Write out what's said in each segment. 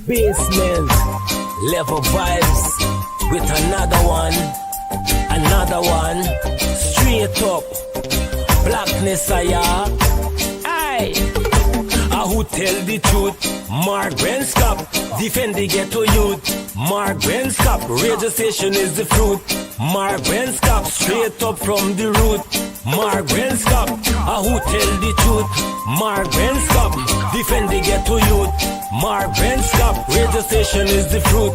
Basement level vibes with another one, straight up blackness aye. Who tell the truth? Mark Benscop, defend the ghetto youth. Mark Benscop, radio station is the fruit. Mark Benscop, straight up from the root. Mark Benscop, who tell the truth? Mark Benscop, defend the ghetto youth. Mark Benscop, radio station is the fruit.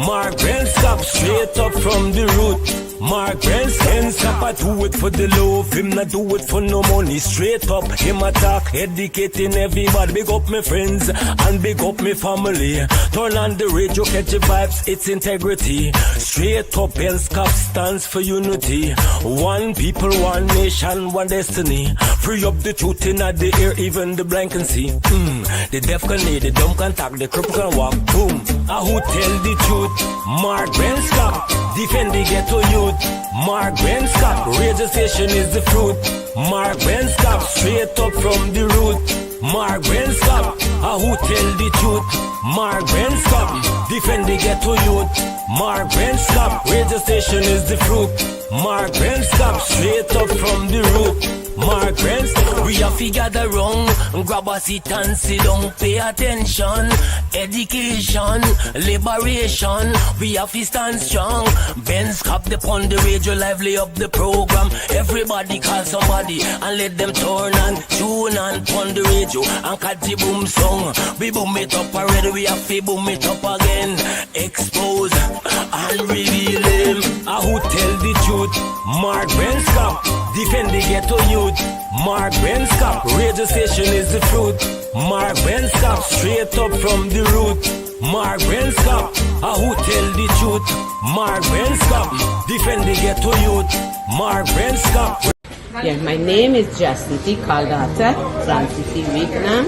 Mark Benscop, straight up from the root. Mark Benscop, I do it for the love, him not do it for no money. Straight up, him attack, educating everybody. Big up my friends and big up my family. Turn on the radio, catch the vibes, it's integrity. Straight up, Benscop stands for unity. One people, one nation, one destiny. Free up the truth in the air, even the blind can see. The deaf can hear, the dumb can talk, the cripple can walk. Boom. Who tell the truth? Mark Benscop, defend the ghetto youth. Mark Benscop, radio station is the fruit. Mark Benscop, straight up from the root. Mark Benscop, who tell the truth? Mark Benscop, defend the ghetto youth. Mark Benscop, radio station is the fruit. Mark Benscop, straight up from the root. Mark Benscop, we have to gather wrong, grab a seat and sit down, pay attention. Education, liberation, we have to stand strong. Benscop, the on the radio, lively up the program. Everybody call somebody and let them turn and tune and on the radio and catch the boom song. We boom it up already, we have to boom it up again. Expose and reveal him. Who tell the truth? Mark Benscop, defend the ghetto youth. Mark Benscop, radio station is the fruit. Mark Benscop, straight up from the root. Mark Benscop, who tell the truth? Mark Benscop, defend the ghetto youth. Mark Benscop. Yeah, my name is Jacinty Caldata Francis Wakenham,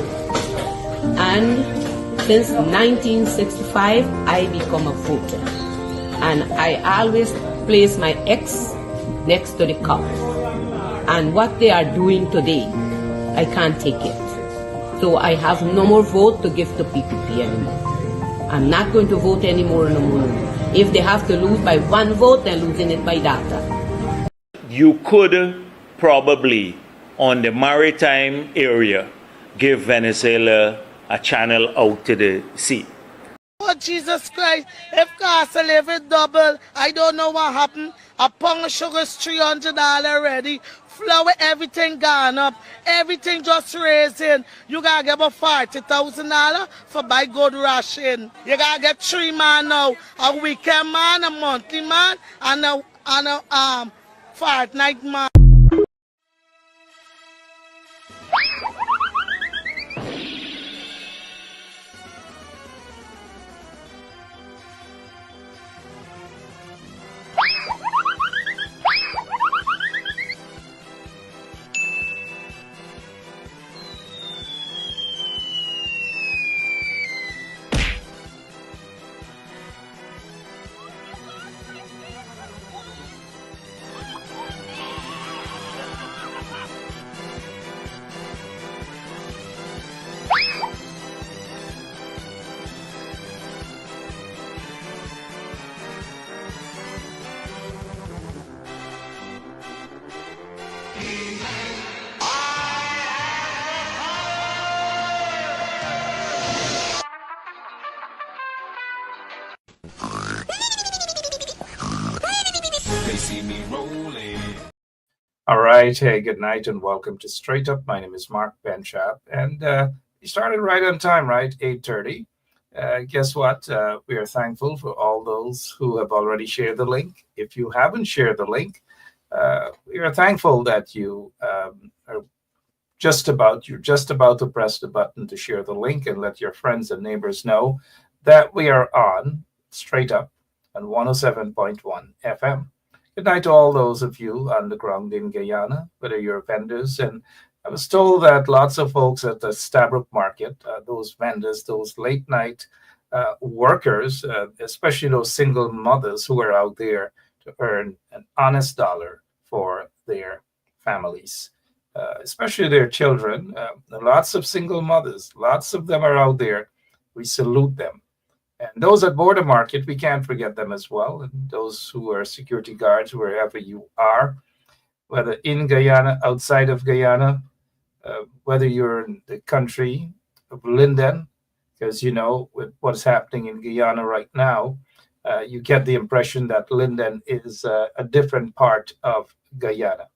and since 1965 I become a voter, and I always place my ex next to the cop. And what they are doing today, I can't take it. So I have no more vote to give to PPP anymore. I'm not going to vote anymore no more. If they have to lose by one vote, they're losing it by data. You could probably, on the maritime area, give Venezuela a channel out to the sea. Oh, Jesus Christ, if cost of living double, I don't know what happened. A pound of sugar is $300 already. Flour, everything gone up. Everything just raising. You gotta get about $40,000 for buy good ration. You gotta get 3 man now. A weekend man, a monthly man, and a fortnight man. All right. Hey, good night and welcome to Straight Up. My name is Mark Benscop, and we started right on time, right? 8:30. Guess what? We are thankful for all those who have already shared the link. If you haven't shared the link, we are thankful that you are you're just about to press the button to share the link and let your friends and neighbors know that we are on Straight Up on 107.1 FM. Good night to all those of you on the ground in Guyana, whether you're vendors. And I was told that lots of folks at the Stabroek Market, those vendors, those late night workers, especially those single mothers who are out there to earn an honest dollar for their families, especially their children. Lots of single mothers, lots of them are out there. We salute them. And those at Border Market, we can't forget them as well. And those who are security guards, wherever you are, whether in Guyana, outside of Guyana, whether you're in the country of Linden, because with what's happening in Guyana right now, you get the impression that Linden is a different part of Guyana.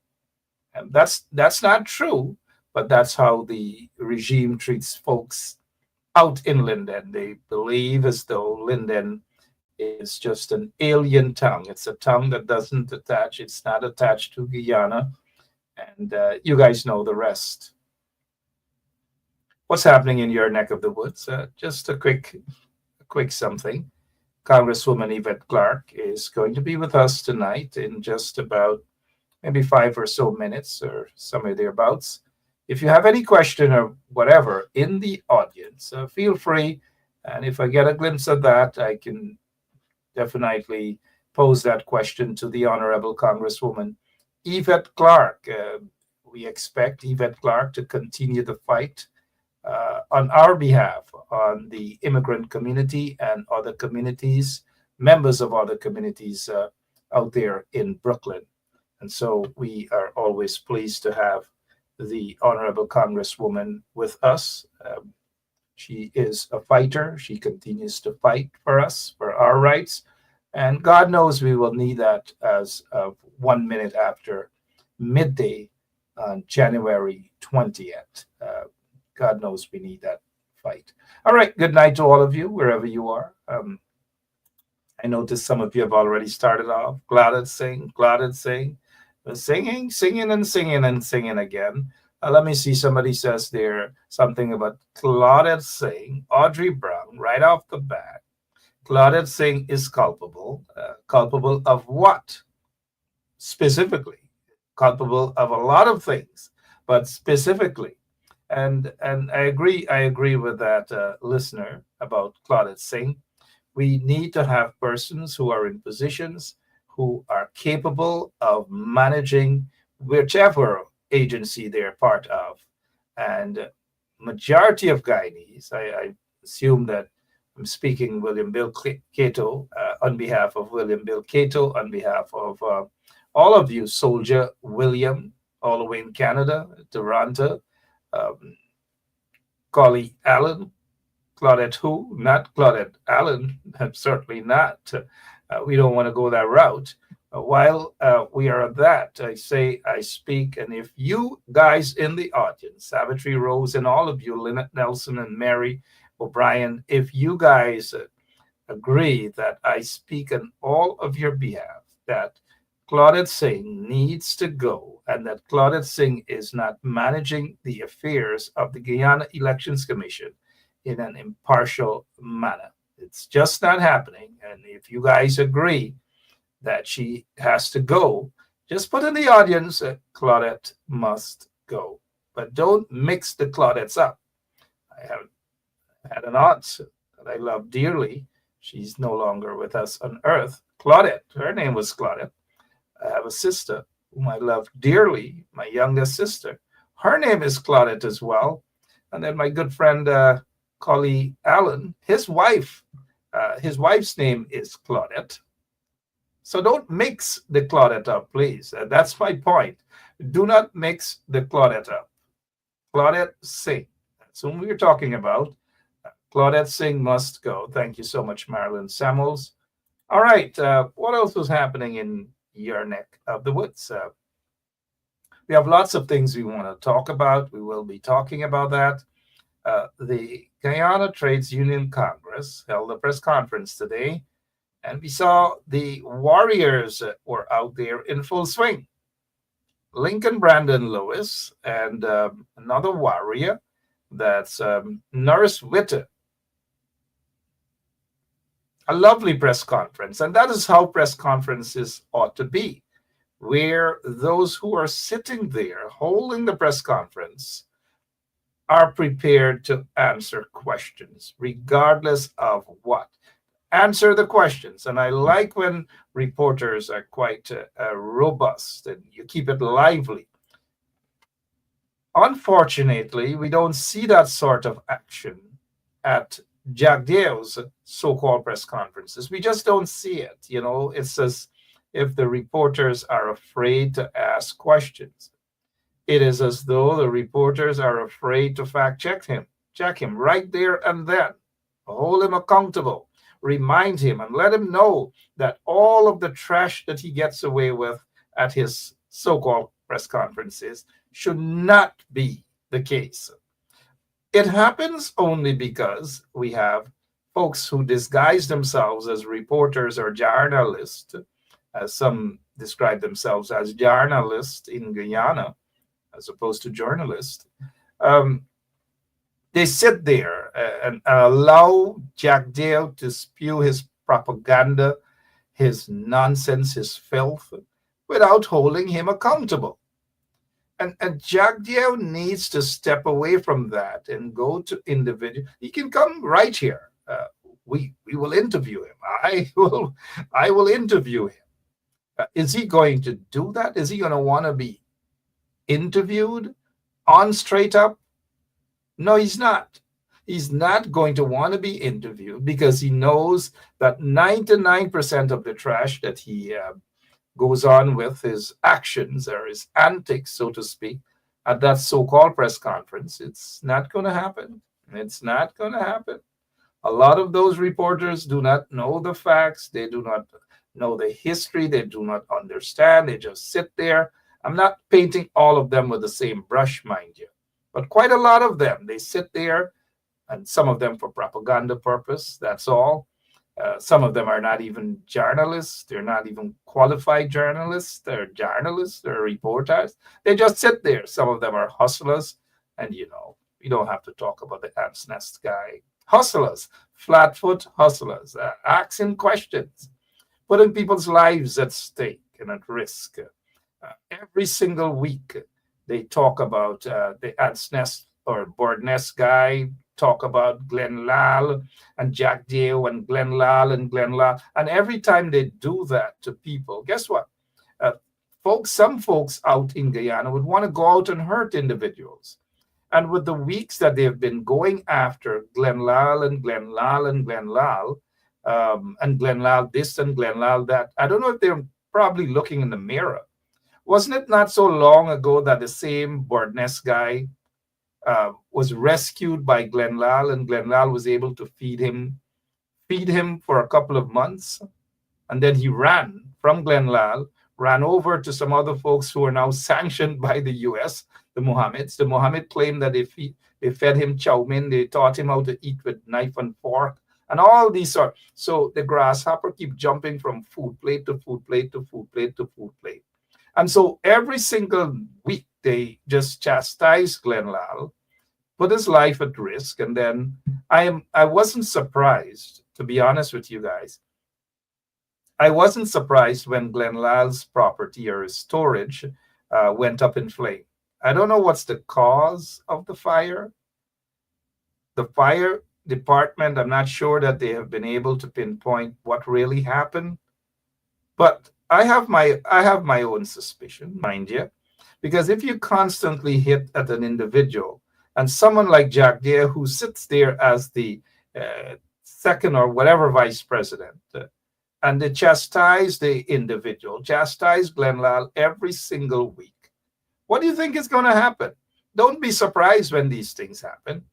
And that's not true, but that's how the regime treats folks out in Linden. They believe as though Linden is just an alien tongue. It's a tongue that doesn't attach. It's not attached to Guyana. And you guys know the rest. What's happening in your neck of the woods? Just a quick something. Congresswoman Yvette Clarke is going to be with us tonight in just about maybe 5 or so minutes or somewhere thereabouts. If you have any question or whatever in the audience, feel free. And if I get a glimpse of that, I can definitely pose that question to the Honorable Congresswoman Yvette Clarke. We expect Yvette Clarke to continue the fight on our behalf, on the immigrant community and other communities, members of other communities out there in Brooklyn. And so we are always pleased to have the Honorable Congresswoman with us. She is a fighter. She continues to fight for us, for our rights. And God knows we will need that as of 1 minute after midday on January 20th. God knows we need that fight. All right. Good night to all of you, wherever you are. I noticed some of you have already started off. Glad sing. Singing and singing again. Let me see. Somebody says there something about Claudette Singh, Audrey Brown, right off the bat. Claudette Singh is culpable. Culpable of what? Specifically. Culpable of a lot of things, but specifically. And I agree with that listener about Claudette Singh. We need to have persons who are in positions who are capable of managing whichever agency they're part of. And majority of Guyanese, I assume that I'm speaking William Bill Cato on behalf of William Bill Cato, on behalf of all of you, Soldier William, all the way in Canada, Toronto, Collie Allen, Claudette who? Not Claudette Allen, certainly not. We don't want to go that route. While we are at that, I speak, and if you guys in the audience, Savitri Rose and all of you, Lynette Nelson and Mary O'Brien, if you guys agree that I speak on all of your behalf, that Claudette Singh needs to go, and that Claudette Singh is not managing the affairs of the Guyana Elections Commission in an impartial manner. It's just not happening. And if you guys agree that she has to go, just put in the audience that Claudette must go. But don't mix the Claudettes up. I have had an aunt that I love dearly. She's no longer with us on earth. Claudette, her name was Claudette. I have a sister whom I love dearly, my youngest sister. Her name is Claudette as well. And then my good friend, Collie Allen, his wife's name is Claudette. So don't mix the Claudette up, please. That's my point. Do not mix the Claudette up. Claudette Singh, that's whom we're talking about. Claudette Singh must go. Thank you so much, Marilyn Samuels. All right, what else was happening in your neck of the woods? We have lots of things we want to talk about. We will be talking about that. The Guyana Trades Union Congress held a press conference today, and we saw the warriors were out there in full swing. Lincoln Brandon Lewis and another warrior, that's Norris Witter. A lovely press conference, and that is how press conferences ought to be, where those who are sitting there holding the press conference are prepared to answer questions, regardless of what. Answer the questions. And I like when reporters are quite robust and you keep it lively. Unfortunately, we don't see that sort of action at Jack Dale's so-called press conferences. We just don't see it. It's as if the reporters are afraid to ask questions. It is as though the reporters are afraid to check him right there and then, hold him accountable, remind him and let him know that all of the trash that he gets away with at his so-called press conferences should not be the case. It happens only because we have folks who disguise themselves as reporters or journalists, as some describe themselves as journalists in Guyana, as opposed to journalists. They sit there and allow Jack Dale to spew his propaganda, his nonsense, his filth, without holding him accountable. And Jack Dale needs to step away from that and go to individual. He can come right here. We will interview him. I will interview him. Is he going to do that? Is he going to want to be interviewed on Straight Up? No, he's not. He's not going to want to be interviewed because he knows that 99% of the trash that he goes on with, his actions or his antics, so to speak, at that so-called press conference, it's not going to happen. It's not going to happen. A lot of those reporters do not know the facts. They do not know the history. They do not understand. They just sit there. I'm not painting all of them with the same brush, mind you, but quite a lot of them, they sit there, and some of them for propaganda purpose, that's all. Some of them are not even journalists. They're not even qualified journalists. They're journalists. They're reporters. They just sit there. Some of them are hustlers. And, you don't have to talk about the Ants Nest guy. Hustlers, flatfoot hustlers, asking questions, putting people's lives at stake and at risk. Every single week, they talk about the Ants Nest or Bird Nest guy, talk about Glenn Lal and Jack Dale and Glenn Lal. And every time they do that to people, guess what? Some folks out in Guyana would want to go out and hurt individuals. And with the weeks that they've been going after Glenn Lal and Glenn Lal and Glenn Lal, and Glenn Lal this and Glenn Lal that, I don't know if they're probably looking in the mirror. Wasn't it not so long ago that the same Bird Nest guy was rescued by Glenn Lal, and Glenn Lal was able to feed him for a couple of months, and then he ran from Glenn Lal, ran over to some other folks who are now sanctioned by the U.S., the Mohammeds. The Mohammed claimed that they fed him chow mein, they taught him how to eat with knife and fork, and all these sorts. So the grasshopper keep jumping from food plate to food plate to food plate to food plate. And so every single week, they just chastise Glenn Lal, put his life at risk. And then I wasn't surprised, to be honest with you guys. I wasn't surprised when Glenn Lal's property or his storage went up in flame. I don't know what's the cause of the fire. The fire department, I'm not sure that they have been able to pinpoint what really happened. But I have my own suspicion, mind you, because if you constantly hit at an individual, and someone like Jack Dale, who sits there as the second or whatever vice president, and they chastise the individual, chastise Glenn Lal every single week, what do you think is going to happen? Don't be surprised when these things happen.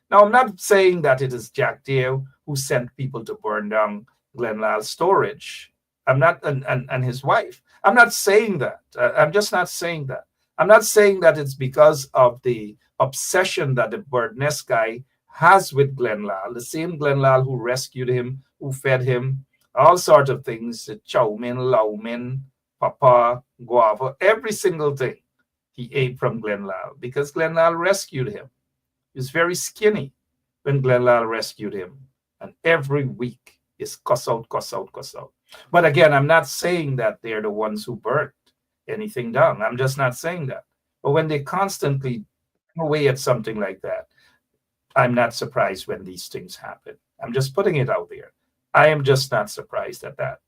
Now, I'm not saying that it is Jack Dale who sent people to burn down Glenn Lal's storage. I'm not, and his wife. I'm not saying that. I'm just not saying that. I'm not saying that it's because of the obsession that the Bird Nest guy has with Glenn Lal, the same Glenn Lal who rescued him, who fed him, all sorts of things, chow mein, lau mein, papa, guava, every single thing he ate from Glenn Lal because Glenn Lal rescued him. He was very skinny when Glenn Lal rescued him. And every week is cuss out, cuss out, cuss out. But again, I'm not saying that they're the ones who burnt anything down. I'm just not saying that. But when they constantly away at something like that, I'm not surprised when these things happen. I'm just putting it out there. I am just not surprised at that.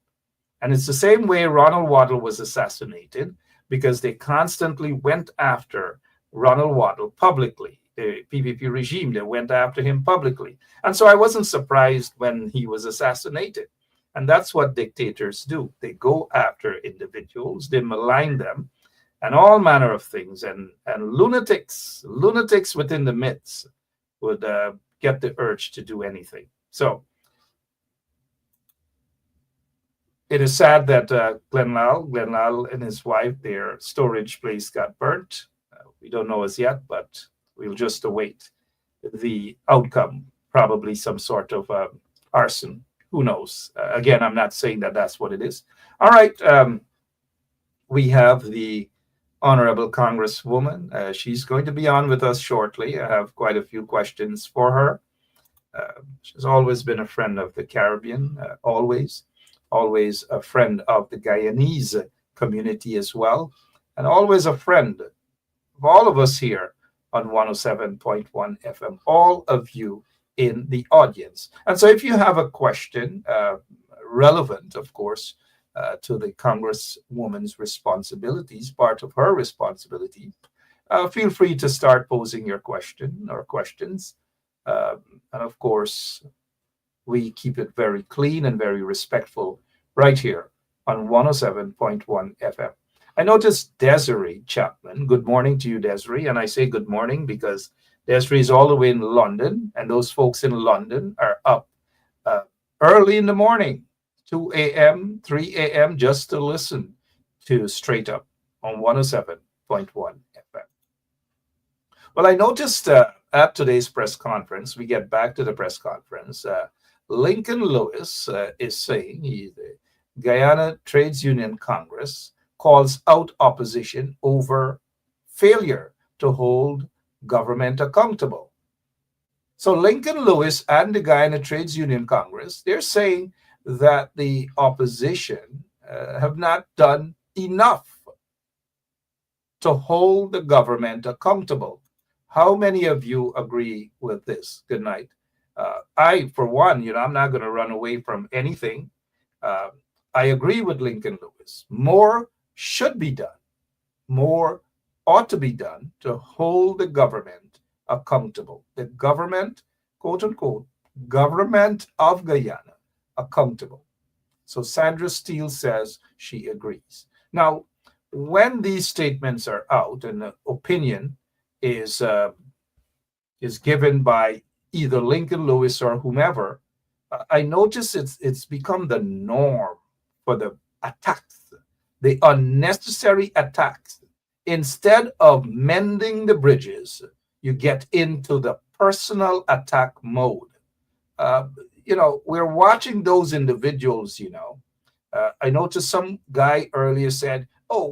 And it's the same way Ronald Waddle was assassinated, because they constantly went after Ronald Waddle publicly. the PPP regime. They went after him publicly. And so I wasn't surprised when he was assassinated. And that's what dictators do. They go after individuals, they malign them, and all manner of things. And lunatics within the midst would get the urge to do anything. So it is sad that Glenn Lal and his wife, their storage place got burnt. We don't know as yet, but we'll just await the outcome. Probably some sort of arson. Who knows? Again, I'm not saying that that's what it is. All right. We have the Honorable Congresswoman. She's going to be on with us shortly. I have quite a few questions for her. She's always been a friend of the Caribbean, always a friend of the Guyanese community as well, and always a friend of all of us here on 107.1 FM, all of you in the audience. And so if you have a question relevant, of course, to the Congresswoman's responsibilities, part of her responsibility, feel free to start posing your question or questions. And of course, we keep it very clean and very respectful right here on 107.1 FM. I noticed Desiree Chapman. Good morning to you, Desiree. And I say good morning because Desiree is all the way in London, and those folks in London are up early in the morning, 2 a.m., 3 a.m., just to listen to Straight Up on 107.1 FM. Well, I noticed at today's press conference, we get back to the press conference, Lincoln Lewis is saying the Guyana Trades Union Congress calls out opposition over failure to hold government accountable. So Lincoln Lewis and the Guyana Trades Union Congress, they're saying that the opposition have not done enough to hold the government accountable. How many of you agree with this? Good night. I, for one, I'm not going to run away from anything. I agree with Lincoln Lewis. More should be done. More ought to be done to hold the government accountable. The government, quote unquote, government of Guyana accountable. So Sandra Steele says she agrees. Now, when these statements are out and the opinion is given by either Lincoln Lewis or whomever, I notice it's become the norm for the attacks, the unnecessary attacks. Instead of mending the bridges, you get into the personal attack mode. We're watching those individuals, I noticed some guy earlier said, oh,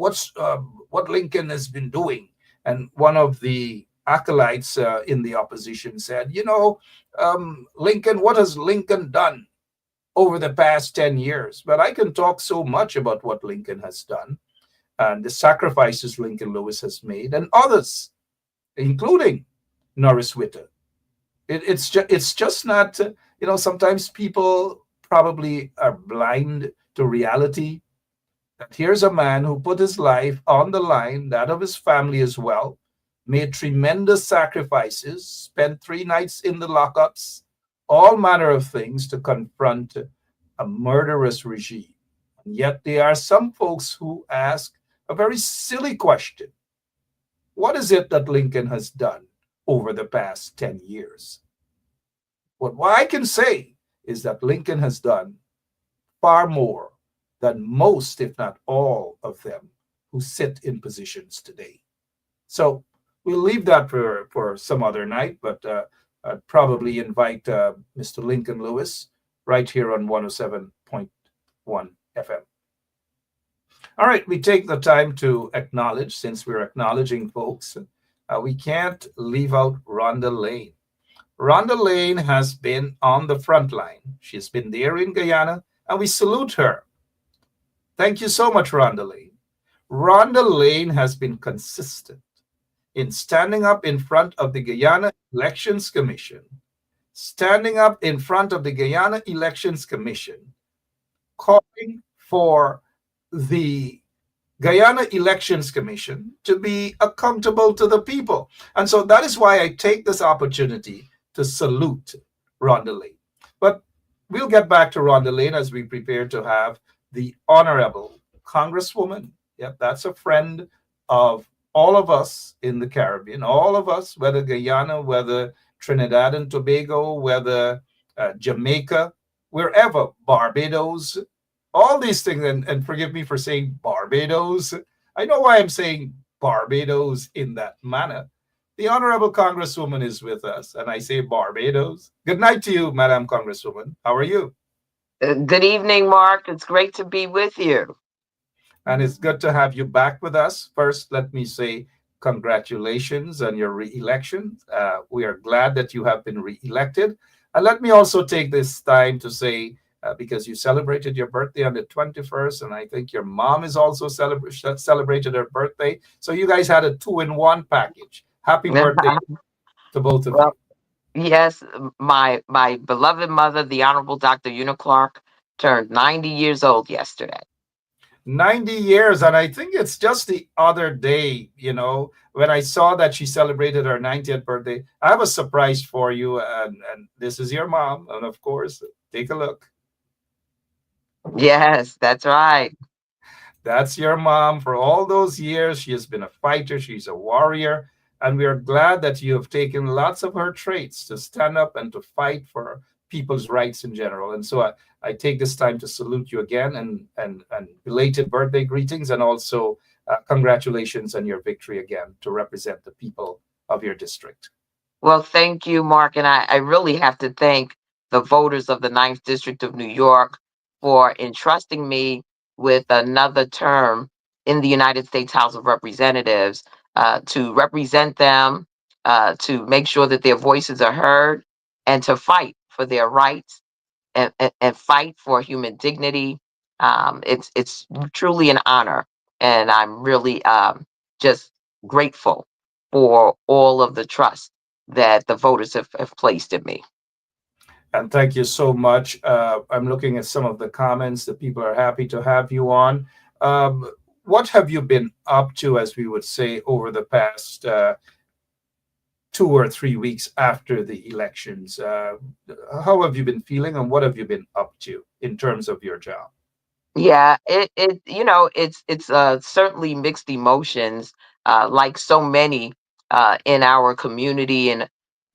what Lincoln has been doing. And one of the acolytes in the opposition said, Lincoln, what has Lincoln done over the past 10 years? But I can talk so much about what Lincoln has done and the sacrifices Lincoln Lewis has made and others, including Norris Witter. It's just not, sometimes people probably are blind to reality. That here's a man who put his life on the line, that of his family as well, made tremendous sacrifices, spent 3 nights in the lockups, all manner of things to confront a murderous regime. And yet there are some folks who ask a very silly question. What is it that Lincoln has done over the past 10 years? What I can say is that Lincoln has done far more than most, if not all, of them who sit in positions today. So we'll leave that for some other night, but I'd probably invite Mr. Lincoln Lewis right here on 107.1 FM. All right, we take the time to acknowledge, since we're acknowledging folks, we can't leave out Rhonda Lane. Rhonda Lane has been on the front line. She's been there in Guyana, and we salute her. Thank you so much, Rhonda Lane. Rhonda Lane has been consistent in standing up in front of the Guyana Elections Commission, calling for the Guyana Elections Commission to be accountable to the people. And so that is why I take this opportunity to salute Rhonda Lane. But we'll get back to Rhonda Lane as we prepare to have the Honorable Congresswoman. Yep, that's a friend of all of us in the Caribbean, all of us, whether Guyana, whether Trinidad and Tobago, whether Jamaica, wherever, Barbados, all these things. And forgive me for saying Barbados. I know why I'm saying Barbados in that manner. The Honorable Congresswoman is with us, and I say Barbados. Good night to you, Madam Congresswoman. How are you? Good evening, Mark. It's great to be with you. And it's good to have you back with us. First, let me say congratulations on your re-election. We are glad that you have been re-elected. And let me also take this time to say, because you celebrated your birthday on the 21st, and I think your mom is also celebrated her birthday. So you guys had a 2-in-1 package. Happy birthday to both of you. Yes, my beloved mother, the Honorable Dr. Una Clarke, turned 90 years old yesterday. 90 years, and I think it's just the other day, when I saw that she celebrated her 90th birthday. I have a surprise for you, and this is your mom, and of course, take a look. Yes, that's right. That's your mom. For all those years, she has been a fighter. She's a warrior, and we are glad that you have taken lots of her traits to stand up and to fight for people's rights in general. And so I take this time to salute you again, and belated birthday greetings, and also congratulations on your victory again to represent the people of your district. Well, thank you, Mark. And I really have to thank the voters of the 9th District of New York for entrusting me with another term in the United States House of Representatives to represent them, to make sure that their voices are heard, and to fight for their rights and fight for human dignity. It's truly an honor, and I'm really just grateful for all of the trust that the voters have placed in me. And thank you so much. I'm looking at some of the comments that people are happy to have you on. What have you been up to, as we would say, over the past 2 or 3 weeks after the elections? How have you been feeling, and what have you been up to in terms of your job? Yeah, it's certainly mixed emotions, like so many in our community and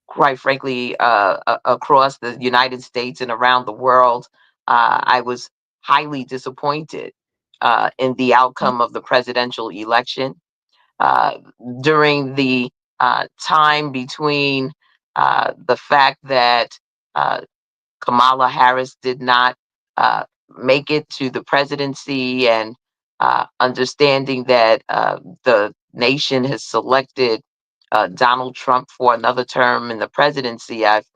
quite frankly across the United States and around the world. I was highly disappointed in the outcome of the presidential election. Uh, During the time between the fact that uh, Kamala Harris did not make it to the presidency, and understanding that the nation has selected Donald Trump for another term in the presidency, I've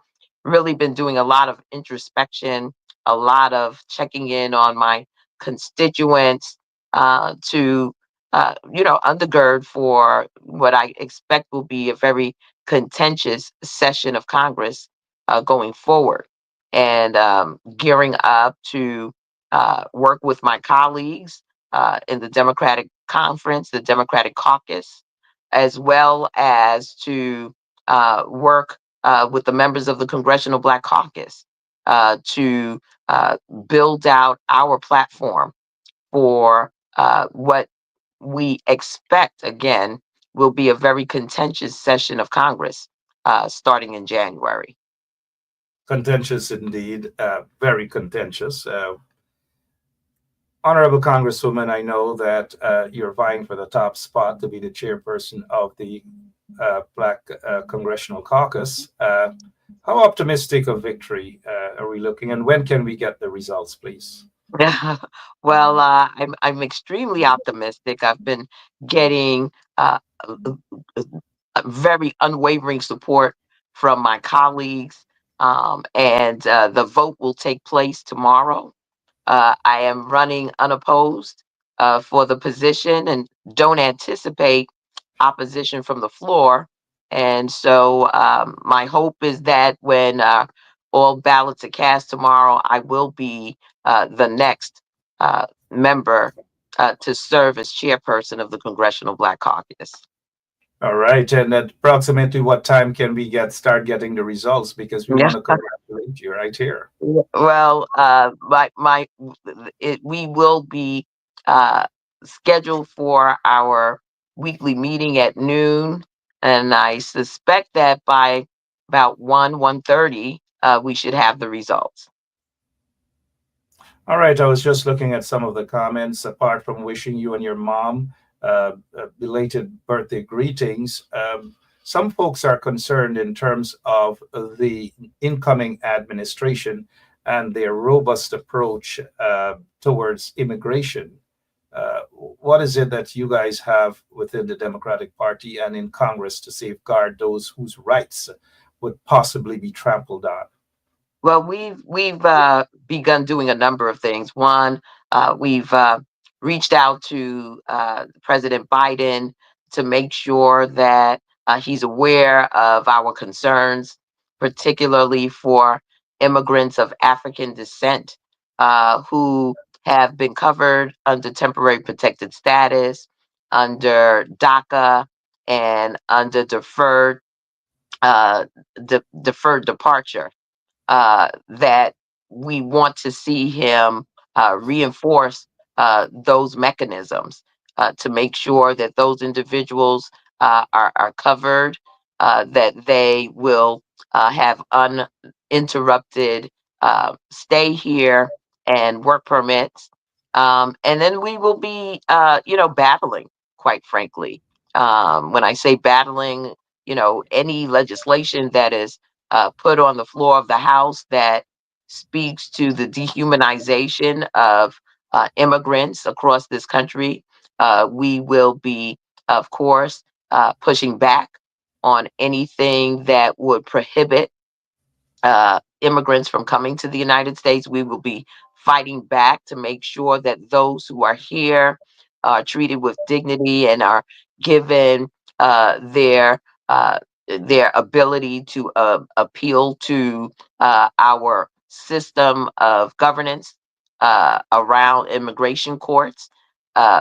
really been doing a lot of introspection, a lot of checking in on my constituents to, undergird for what I expect will be a very contentious session of Congress going forward, and gearing up to work with my colleagues in the Democratic Conference, the Democratic Caucus, as well as to work with the members of the Congressional Black Caucus to build out our platform for what we expect, again, will be a very contentious session of Congress starting in January. Contentious indeed, very contentious. Honorable Congresswoman, I know that you're vying for the top spot to be the chairperson of the Black Congressional Caucus. How optimistic of victory are we looking, and when can we get the results, please? Well, I'm extremely optimistic. I've been getting very unwavering support from my colleagues, and the vote will take place tomorrow. I am running unopposed for the position and don't anticipate opposition from the floor. And so my hope is that when all ballots are cast tomorrow, I will be the next member to serve as chairperson of the Congressional Black Caucus. All right. And at approximately what time can we start getting the results? Because we Yeah. want to congratulate you right here. Well, we will be uh, scheduled for our weekly meeting at noon, and I suspect that by about 1:30, we should have the results. All right. I was just looking at some of the comments. Apart from wishing you and your mom belated birthday greetings, some folks are concerned in terms of the incoming administration and their robust approach towards immigration. What is it that you guys have within the Democratic Party and in Congress to safeguard those whose rights would possibly be trampled on? Well, we've begun doing a number of things. One, we've reached out to President Biden to make sure that he's aware of our concerns, particularly for immigrants of African descent who have been covered under temporary protected status, under DACA, and under deferred departure, that we want to see him reinforce those mechanisms to make sure that those individuals are covered, that they will have uninterrupted stay here and work permits. And then we will be, battling, quite frankly. When I say battling, any legislation that is put on the floor of the House that speaks to the dehumanization of immigrants across this country. We will be, of course, pushing back on anything that would prohibit immigrants from coming to the United States. We will be fighting back to make sure that those who are here are treated with dignity and are given uh, their ability to appeal to our system of governance around immigration courts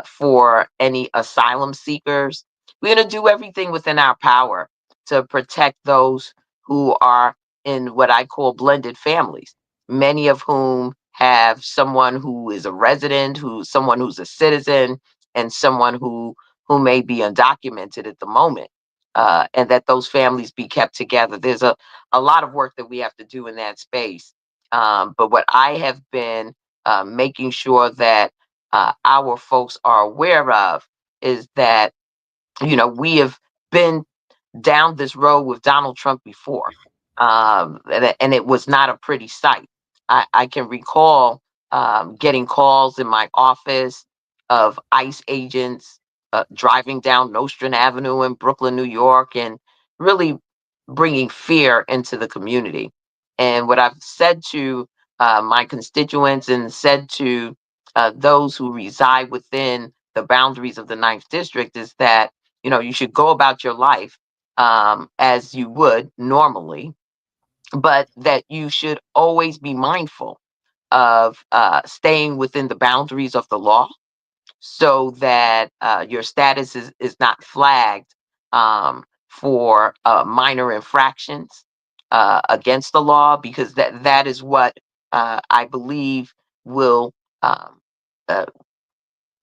for any asylum seekers. We're going to do everything within our power to protect those who are in what I call blended families, many of whom have someone who is a resident, someone who's a citizen, and someone who may be undocumented at the moment, and that those families be kept together. There's a lot of work that we have to do in that space. But what I have been making sure that our folks are aware of is that, we have been down this road with Donald Trump before, and it was not a pretty sight. I can recall getting calls in my office of ICE agents driving down Nostrand Avenue in Brooklyn, New York, and really bringing fear into the community. And what I've said to my constituents and said to those who reside within the boundaries of the Ninth District is that, you should go about your life as you would normally, but that you should always be mindful of staying within the boundaries of the law so that your status is not flagged for minor infractions against the law, because that is what I believe will um, uh,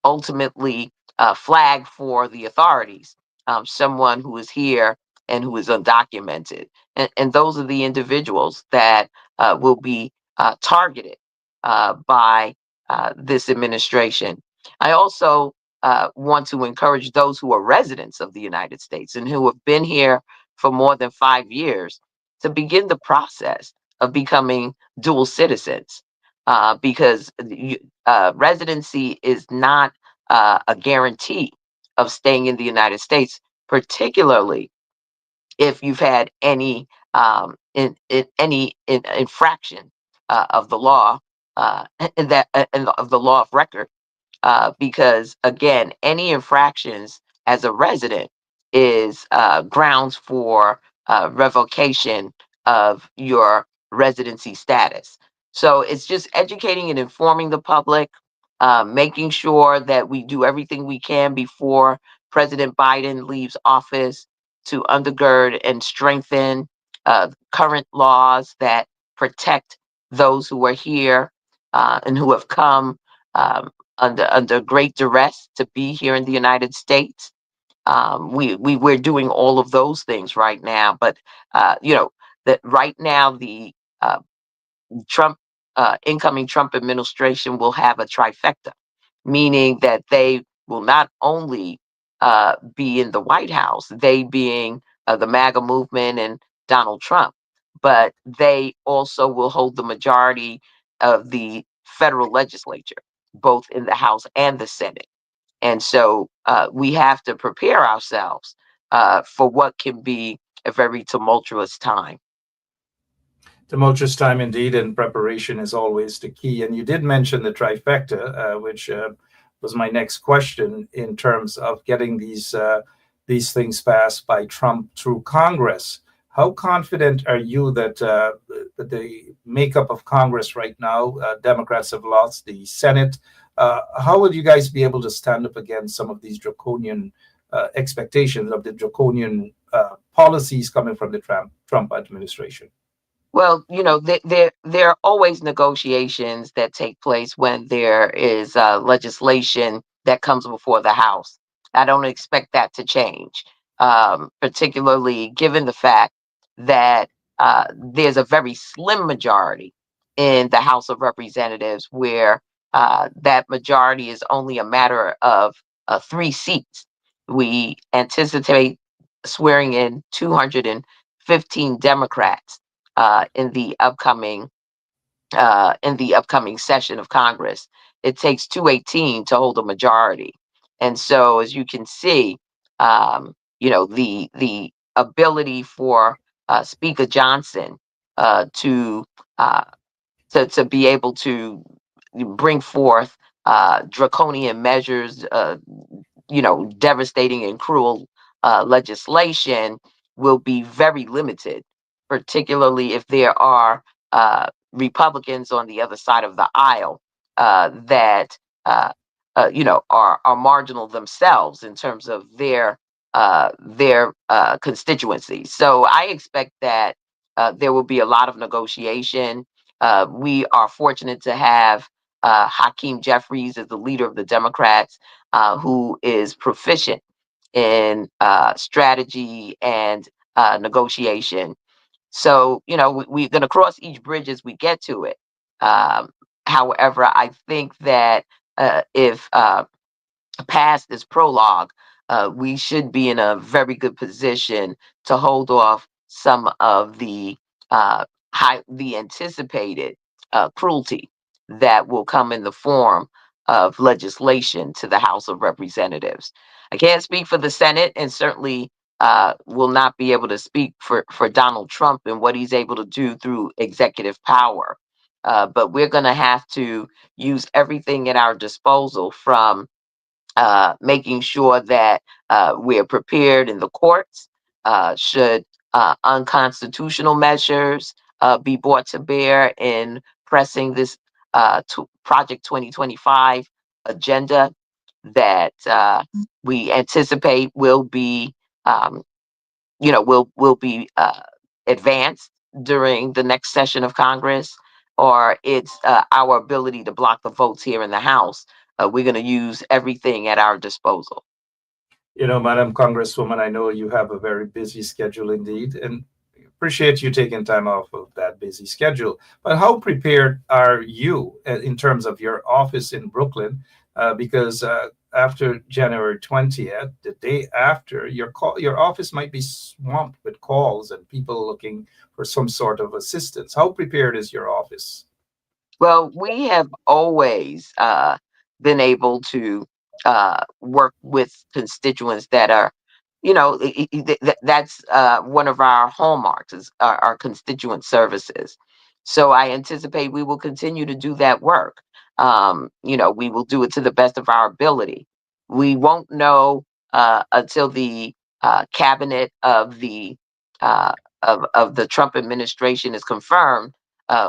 ultimately flag for the authorities someone who is here and who is undocumented. And those are the individuals that will be targeted by this administration. I also want to encourage those who are residents of the United States and who have been here for more than 5 years to begin the process of becoming dual citizens, because residency is not a guarantee of staying in the United States, particularly if you've had any infraction of the law, and of the law of record, because again, any infractions as a resident is grounds for revocation of your residency status. So it's just educating and informing the public making sure that we do everything we can before President Biden leaves office to undergird and strengthen current laws that protect those who are here and who have come under great duress to be here in the United States. We're doing all of those things right now, but that right now the uh, Trump incoming Trump administration will have a trifecta, meaning that they will not only be in the White House, they being the MAGA movement and Donald Trump, but they also will hold the majority of the federal legislature, both in the House and the Senate. And so we have to prepare ourselves for what can be a very tumultuous time. Tumultuous time indeed, and preparation is always the key. And you did mention the trifecta, which was my next question in terms of getting these things passed by Trump through Congress. How confident are you that the makeup of Congress right now, Democrats have lost the Senate? How will you guys be able to stand up against some of these draconian expectations of the draconian policies coming from the Trump administration? Well, there are always negotiations that take place when there is legislation that comes before the House. I don't expect that to change, particularly given the fact that there's a very slim majority in the House of Representatives, where that majority is only a matter of 3 seats. We anticipate swearing in 215 Democrats in the upcoming session of Congress. It takes 218 to hold a majority, and so as you can see, the ability for Speaker Johnson to to be able to bring forth draconian measures, devastating and cruel legislation will be very limited, particularly if there are Republicans on the other side of the aisle that are marginal themselves in terms of their constituencies. So I expect that there will be a lot of negotiation. We are fortunate to have Hakeem Jeffries as the leader of the Democrats, who is proficient in strategy and negotiation. So, we're going to cross each bridge as we get to it. However, I think that if past this prologue, we should be in a very good position to hold off some of uh, the anticipated cruelty that will come in the form of legislation to the House of Representatives. I can't speak for the Senate, and certainly will not be able to speak for Donald Trump and what he's able to do through executive power. But we're going to have to use everything at our disposal, from making sure that we're prepared in the courts should unconstitutional measures be brought to bear in pressing this Project 2025 agenda that we anticipate will be, um, will be advanced during the next session of Congress, or it's our ability to block the votes here in the House. We're going to use everything at our disposal. Madam Congresswoman, I know you have a very busy schedule indeed, and appreciate you taking time off of that busy schedule. But how prepared are you in terms of your office in Brooklyn? Because after January 20th, the day after, your office might be swamped with calls and people looking for some sort of assistance. How prepared is your office? Well, we have always been able to work with constituents that are, that's one of our hallmarks, is our constituent services. So I anticipate we will continue to do that work. We will do it to the best of our ability. We won't know until the cabinet of the Trump administration is confirmed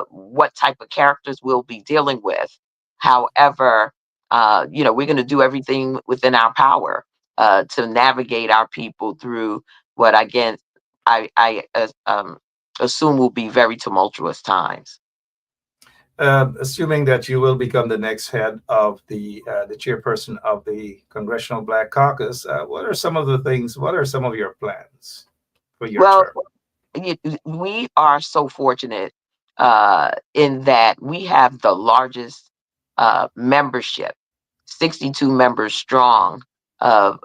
what type of characters we'll be dealing with. However, we're going to do everything within our power to navigate our people through what, again, I assume will be very tumultuous times. Assuming that you will become the next head of the chairperson of the Congressional Black Caucus, what are some of the things? What are some of your plans for your Well, term? we are so fortunate in that we have the largest membership, 62 members strong, of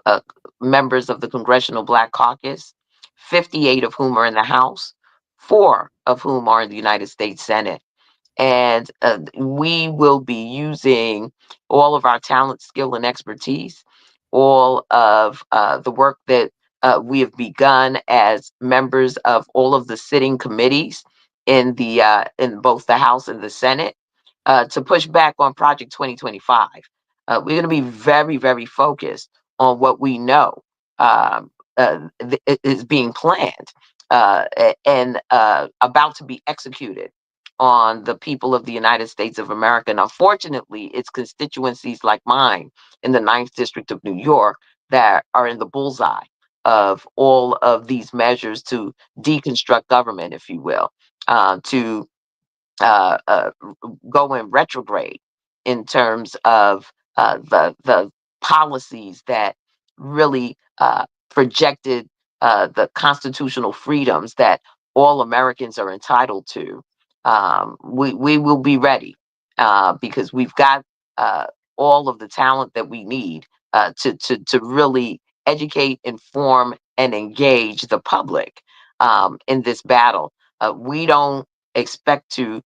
members of the Congressional Black Caucus, 58 of whom are in the House, 4 of whom are in the United States Senate. And we will be using all of our talent, skill, and expertise, all of the work that we have begun as members of all of the sitting committees in both the House and the Senate to push back on Project 2025. We're going to be very, very focused on what we know is being planned and about to be executed on the people of the United States of America. And unfortunately, it's constituencies like mine in the Ninth District of New York that are in the bullseye of all of these measures to deconstruct government, if you will, to uh, uh, go in retrograde in terms of the policies that really projected the constitutional freedoms that all Americans are entitled to. We will be ready because we've got all of the talent that we need to really educate, inform, and engage the public in this battle. We don't expect to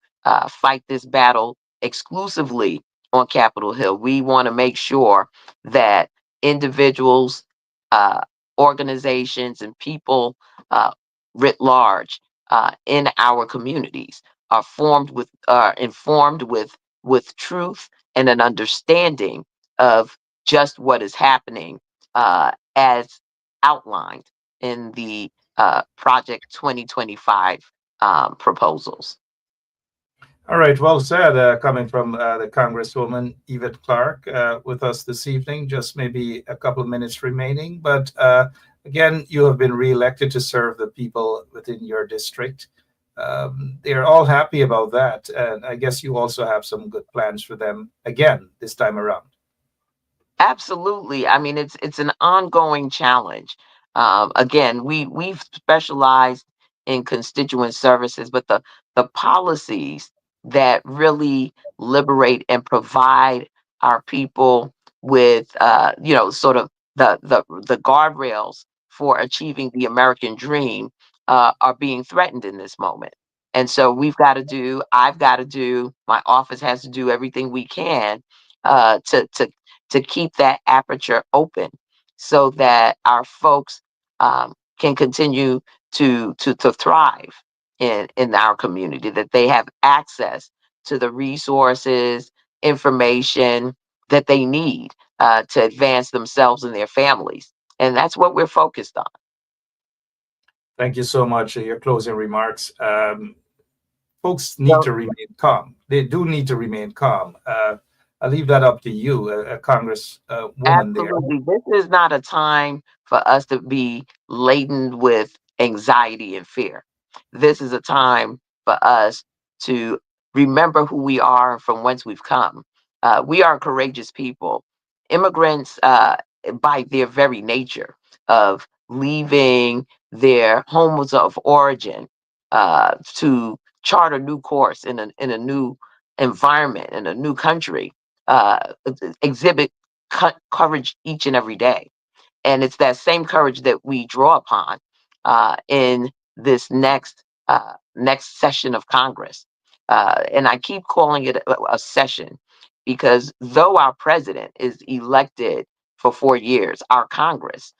fight this battle exclusively on Capitol Hill. We want to make sure that individuals, uh, organizations, and people writ large in our communities are informed with truth and an understanding of just what is happening as outlined in the Project 2025 proposals. All right, well said. Coming from the Congresswoman Yvette Clarke with us this evening, just maybe a couple of minutes remaining. But again, you have been reelected to serve the people within your district. They're all happy about that. And I guess you also have some good plans for them again this time around. Absolutely. I mean, it's an ongoing challenge. Again, we've specialized in constituent services, but the policies that really liberate and provide our people with, sort of the guardrails for achieving the American dream are being threatened in this moment. And so I've got to do, my office has to do everything we can to keep that aperture open so that our folks can continue to thrive in our community, that they have access to the resources, information that they need to advance themselves and their families. And that's what we're focused on. Thank you so much. Your closing remarks. Folks need So to remain calm. They do need to remain calm. I'll leave that up to you, a Congresswoman there. absolutely. This is not a time for us to be laden with anxiety and fear. This is a time for us to remember who we are and from whence we've come. We are courageous people. Immigrants, by their very nature of leaving their homes of origin to chart a new course in a new environment, in a new country, exhibit courage each and every day. And it's that same courage that we draw upon in this next session of Congress. And I keep calling it a session because though our president is elected for 4 years, our Congress,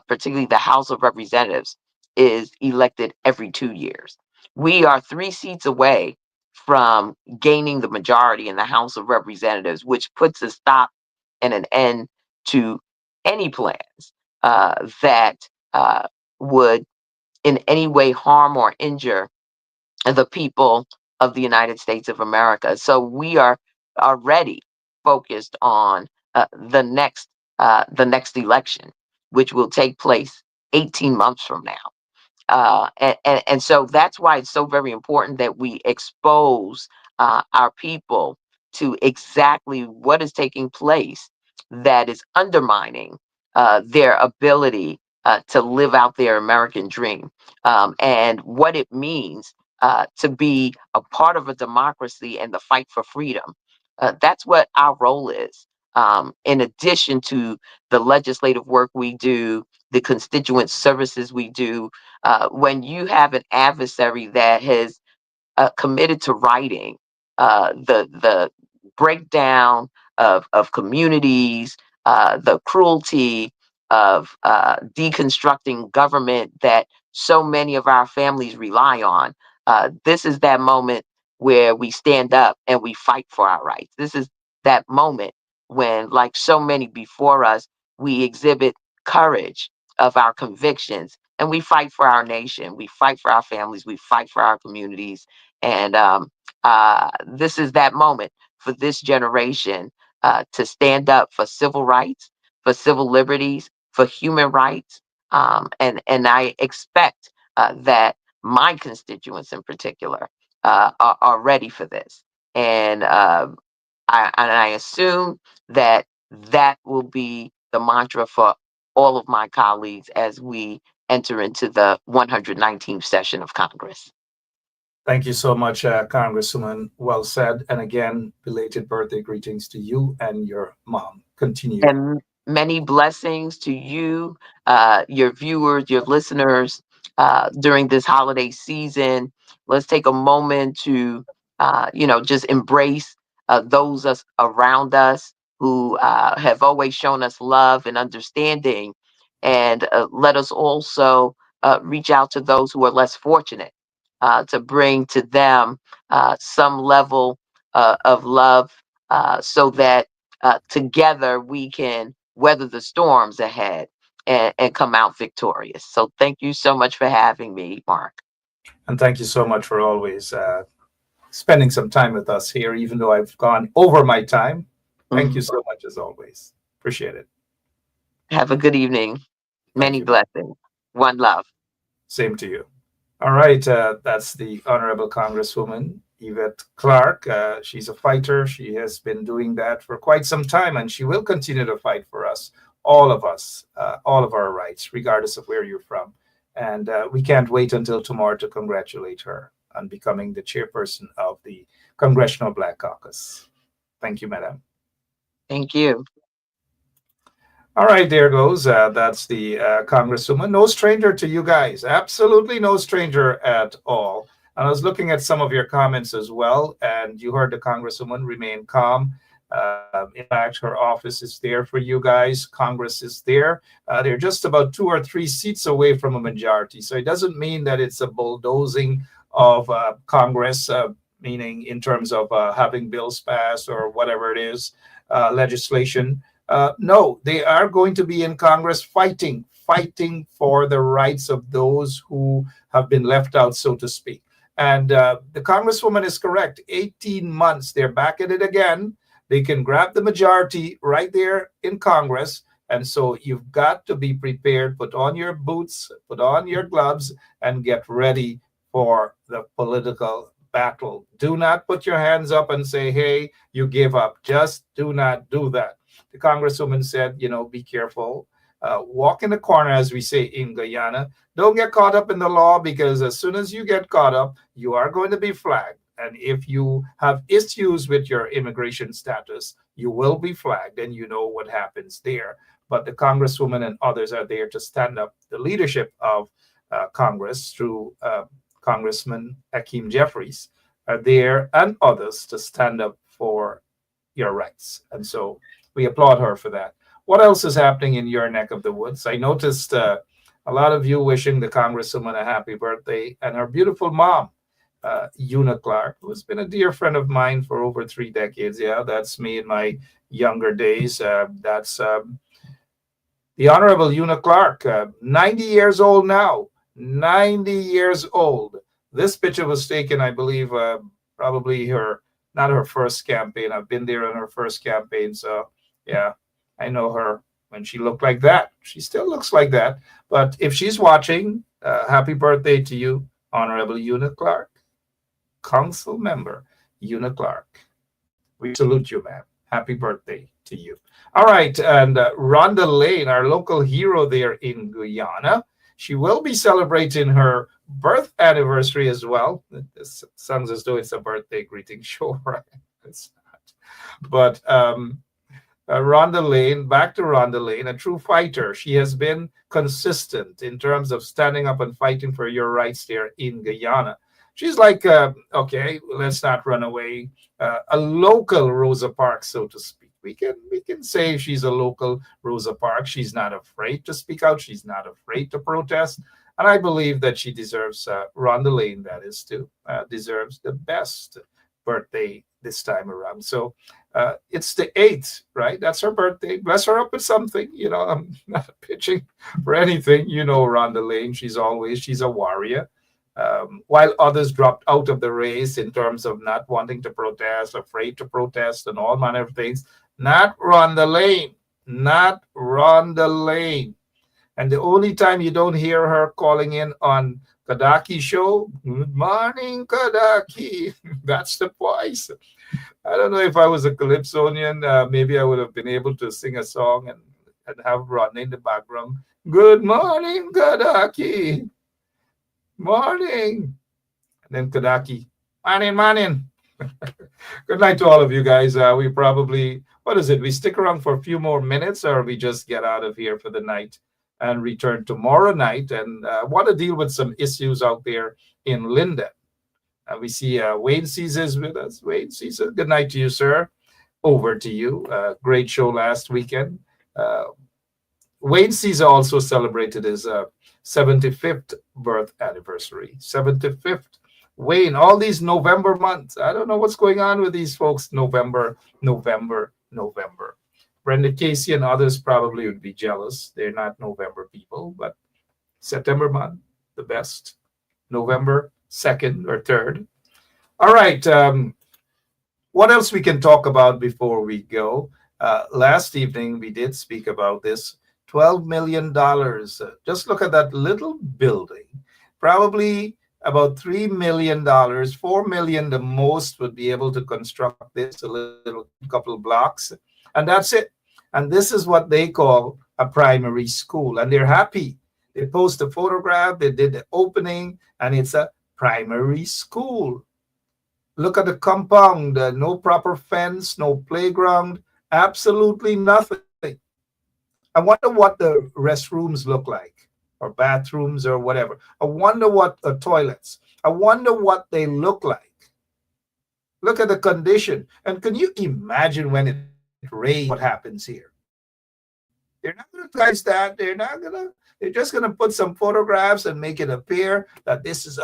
particularly the House of Representatives, is elected every 2 years. We are 3 seats away from gaining the majority in the House of Representatives, which puts a stop and an end to any plans that would in any way harm or injure the people of the United States of America. So we are ready focused on the next election, which will take place 18 months from now. And so that's why it's so very important that we expose our people to exactly what is taking place that is undermining their ability to live out their American dream, and what it means to be a part of a democracy and the fight for freedom. That's what our role is. In addition to the legislative work we do, the constituent services we do, when you have an adversary that has committed to writing the breakdown of communities, the cruelty of deconstructing government that so many of our families rely on. This is that moment where we stand up and we fight for our rights. This is that moment when, like so many before us, we exhibit courage of our convictions and we fight for our nation. We fight for our families. We fight for our communities. And this is that moment for this generation to stand up for civil rights, for civil liberties, for human rights. And I expect that my constituents in particular are ready for this. And I assume that that will be the mantra for all of my colleagues as we enter into the 119th session of Congress. Thank you so much, Congresswoman. Well said. And again, belated birthday greetings to you and your mom. Continue. And many blessings to you, your viewers, your listeners during this holiday season. Let's take a moment to, just embrace those around us who have always shown us love and understanding. And let us also reach out to those who are less fortunate to bring to them some level of love so that together we can weather the storms ahead and come out victorious. So thank you so much for having me, Mark. And thank you so much for always spending some time with us here, even though I've gone over my time. Thank you so much, as always. Appreciate it. Have a good evening. Many blessings. One love. Same to you. All right. That's the Honorable Congresswoman Yvette Clarke. She's a fighter. She has been doing that for quite some time, and she will continue to fight for us, all of our rights, regardless of where you're from. And we can't wait until tomorrow to congratulate her on becoming the chairperson of the Congressional Black Caucus. Thank you, Madam. Thank you. All right, there goes. That's the Congresswoman. No stranger to you guys. Absolutely no stranger at all. And I was looking at some of your comments as well, and you heard the Congresswoman remain calm. In fact, her office is there for you guys. Congress is there. They're just about 2 or 3 seats away from a majority. So it doesn't mean that it's a bulldozing of Congress, meaning in terms of having bills passed or whatever it is, legislation. No, they are going to be in Congress fighting for the rights of those who have been left out, so to speak. And the Congresswoman is correct. 18 months, they're back at it again. They can grab the majority right there in Congress. And so you've got to be prepared, put on your boots, put on your gloves, and get ready for the political battle. Do not put your hands up and say, hey, you give up. Just do not do that. The Congresswoman said, be careful. Walk in the corner, as we say in Guyana. Don't get caught up in the law, because as soon as you get caught up, you are going to be flagged. And if you have issues with your immigration status, you will be flagged, and you know what happens there. But the Congresswoman and others are there to stand up. The leadership of Congress, through Congressman Hakeem Jeffries, are there, and others, to stand up for your rights. And so we applaud her for that. What else is happening in your neck of the woods? I noticed a lot of you wishing the Congresswoman a happy birthday, and her beautiful mom, Una Clarke, who has been a dear friend of mine for over 3 decades. Yeah, that's me in my younger days. That's the Honorable Una Clarke, 90 years old now. 90 years old. This picture was taken, I believe, probably her not her first campaign. I've been there on her first campaign. So, yeah, I know her when she looked like that. She still looks like that. But if she's watching, happy birthday to you, Honorable Una Clarke, Council Member Una Clarke. We salute you, ma'am. Happy birthday to you. All right. And Rhonda Lane, our local hero there in Guyana, she will be celebrating her birth anniversary as well. This sounds as though it's a birthday greeting show, right? It's not. But Rhonda Lane, back to Rhonda Lane, a true fighter. She has been consistent in terms of standing up and fighting for your rights there in Guyana. She's like, okay, let's not run away. A local Rosa Parks, so to speak. We can say she's a local Rosa Parks. She's not afraid to speak out. She's not afraid to protest. And I believe that she deserves, Rhonda Lane, that is too, deserves the best birthday this time around. So it's the 8th, right? That's her birthday. Bless her up with something. You know, I'm not pitching for anything. You know, Rhonda Lane, she's a warrior. While others dropped out of the race in terms of not wanting to protest, afraid to protest, and all manner of things. Not Rhonda Lane. Not Rhonda Lane. And the only time you don't hear her calling in on Kadaki show, good morning, Kadaki. That's the voice. I don't know if I was a Calypsonian, maybe I would have been able to sing a song and have Ron in the background. Good morning, Kadaki. Morning. And then Kadaki, morning. Good night to all of you guys. We probably, what is it? We stick around for a few more minutes, or we just get out of here for the night and return tomorrow night and want to deal with some issues out there in Linden. We see Wayne Caesar is with us. Wayne Caesar, good night to you, sir. Over to you. Great show last weekend. Wayne Caesar also celebrated his 75th birth anniversary. 75th. Wayne, all these November months. I don't know what's going on with these folks. November. Brenda Casey and others probably would be jealous. They're not November people, but September month, the best. November 2nd or 3rd. All right. What else we can talk about before we go? Last evening, we did speak about this. $12 million. Just look at that little building. Probably about $3 million, $4 million the most would be able to construct this, a little couple of blocks. And that's it. And this is what they call a primary school. And they're happy. They post a photograph, they did the opening, and it's a primary school. Look at the compound, no proper fence, no playground, absolutely nothing. I wonder what the restrooms look like, or bathrooms, or whatever. I wonder what toilets. I wonder what they look like. Look at the condition. And can you imagine when it rains, what happens here? They're not going to touch that. They're just going to put some photographs and make it appear that this is,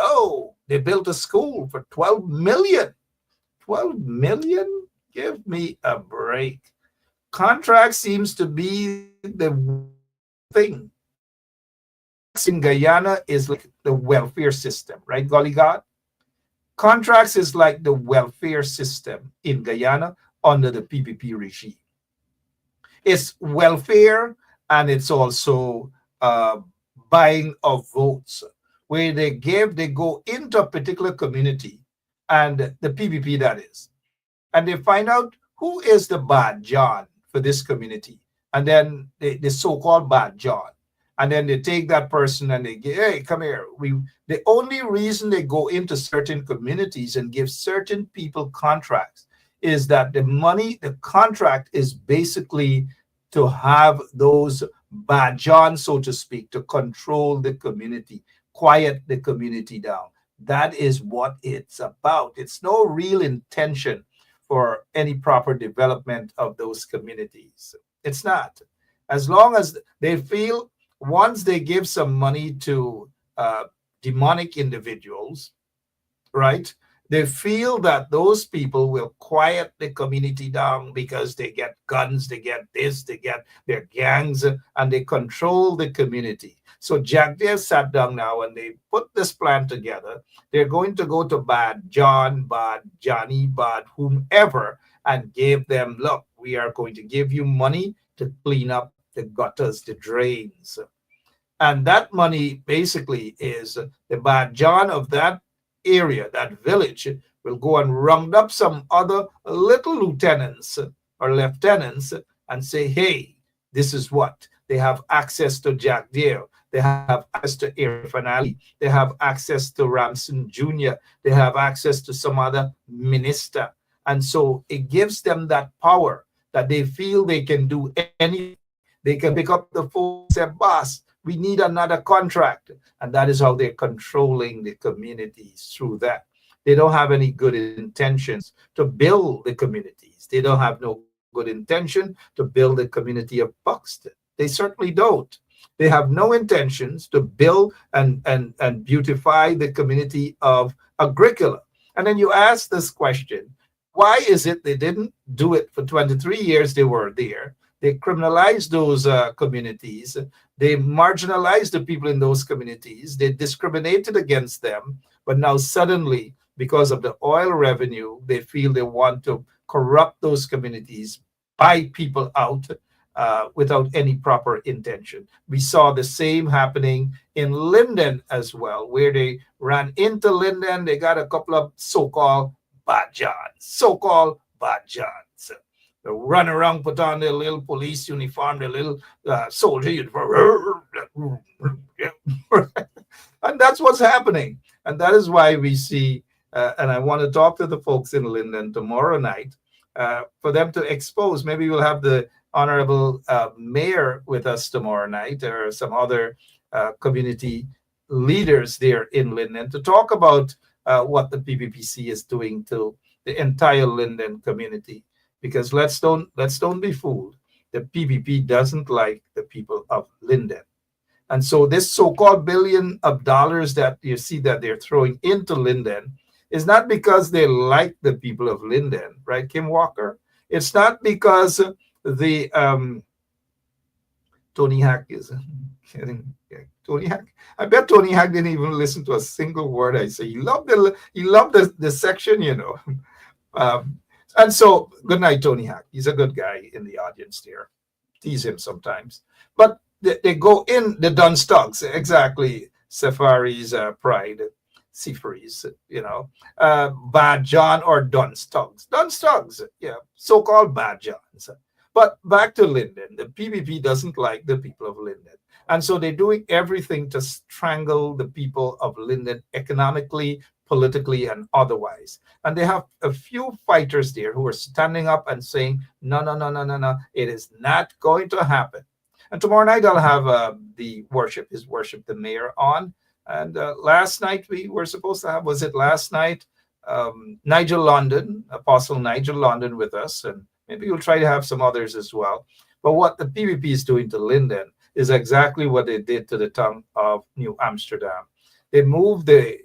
they built a school for $12 million. $12 million? Give me a break. Contract seems to be the thing. In Guyana is like the welfare system, right, Golly God? Contracts is like the welfare system in Guyana under the PPP regime. It's welfare, and it's also buying of votes, where they go into a particular community, and the PPP that is, and they find out who is the bad John for this community, and then the so-called bad John, and then they take that person and they get, hey, come here. The only reason they go into certain communities and give certain people contracts is that the contract is basically to have those bad Johns, so to speak, to control the community, quiet the community down. That is what it's about. It's no real intention for any proper development of those communities. It's not. As long as they feel once they give some money to demonic individuals, right, They feel that those people will quiet the community down because they get guns, they get this, they get their gangs, and they control the community. So Jack Deere sat down now and they put this plan together. They're going to go to Bad John, Bad Johnny, Bad whomever, and give them, look, we are going to give you money to clean up the gutters, the drains. And that money basically is the Bad John of that area, that village, will go and round up some other little lieutenants or lieutenants and say, hey, this is what. They have access to Jack Deere. They have access to Irfan Ali. They have access to Ramson Jr. They have access to some other minister. And so it gives them that power that they feel they can do anything. They can pick up the phone and say, boss, we need another contract. And that is how they're controlling the communities through that. They don't have any good intentions to build the communities. They don't have no good intention to build the community of Buxton. They certainly don't. They have no intentions to build and beautify the community of Agricola. And then you ask this question, why is it they didn't do it for 23 years they were there? They criminalized those communities. They marginalized the people in those communities. They discriminated against them. But now suddenly, because of the oil revenue, they feel they want to corrupt those communities, buy people out without any proper intention. We saw the same happening in Linden as well, where they ran into Linden. They got a couple of so-called bad Johns, so-called bad Johns. They run around, put on their little police uniform, their little soldier uniform. And that's what's happening. And that is why we see, and I want to talk to the folks in Linden tomorrow night for them to expose. Maybe we'll have the Honorable Mayor with us tomorrow night, or some other community leaders there in Linden, to talk about what the PPPC is doing to the entire Linden community. Because let's don't be fooled. The PPP doesn't like the people of Linden. And so this so-called $1 billion that you see that they're throwing into Linden is not because they like the people of Linden, right, Kim Walker? It's not because the Tony Hack is kidding. Tony Hack. I bet Tony Hack didn't even listen to a single word I say. He loved the section, you know. And so, good night, Tony Hack. He's a good guy in the audience there. Tease him sometimes. But they go in the Dunstugs, exactly. Safari's pride, Seafaries, you know. Bad John or Dunstugs. Dunstugs, yeah, so-called Bad Johns. But back to Linden. The PPP doesn't like the people of Linden. And so they're doing everything to strangle the people of Linden economically, politically, and otherwise. And they have a few fighters there who are standing up and saying, no, it is not going to happen. And tomorrow night I'll have the worship, the mayor on. And last night we were supposed to have, was it last night? Nigel London, Apostle Nigel London with us. And maybe we'll try to have some others as well. But what the PPP is doing to Linden is exactly what they did to the town of New Amsterdam. They moved the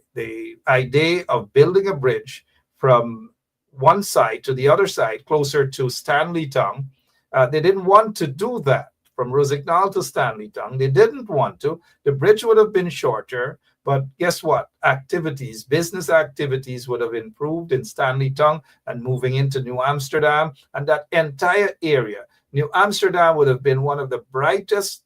idea of building a bridge from one side to the other side, closer to Stanleytown. They didn't want to do that from Rosignol to Stanleytown. They didn't want to. The bridge would have been shorter, but guess what? Business activities would have improved in Stanleytown and moving into New Amsterdam and that entire area. New Amsterdam would have been one of the brightest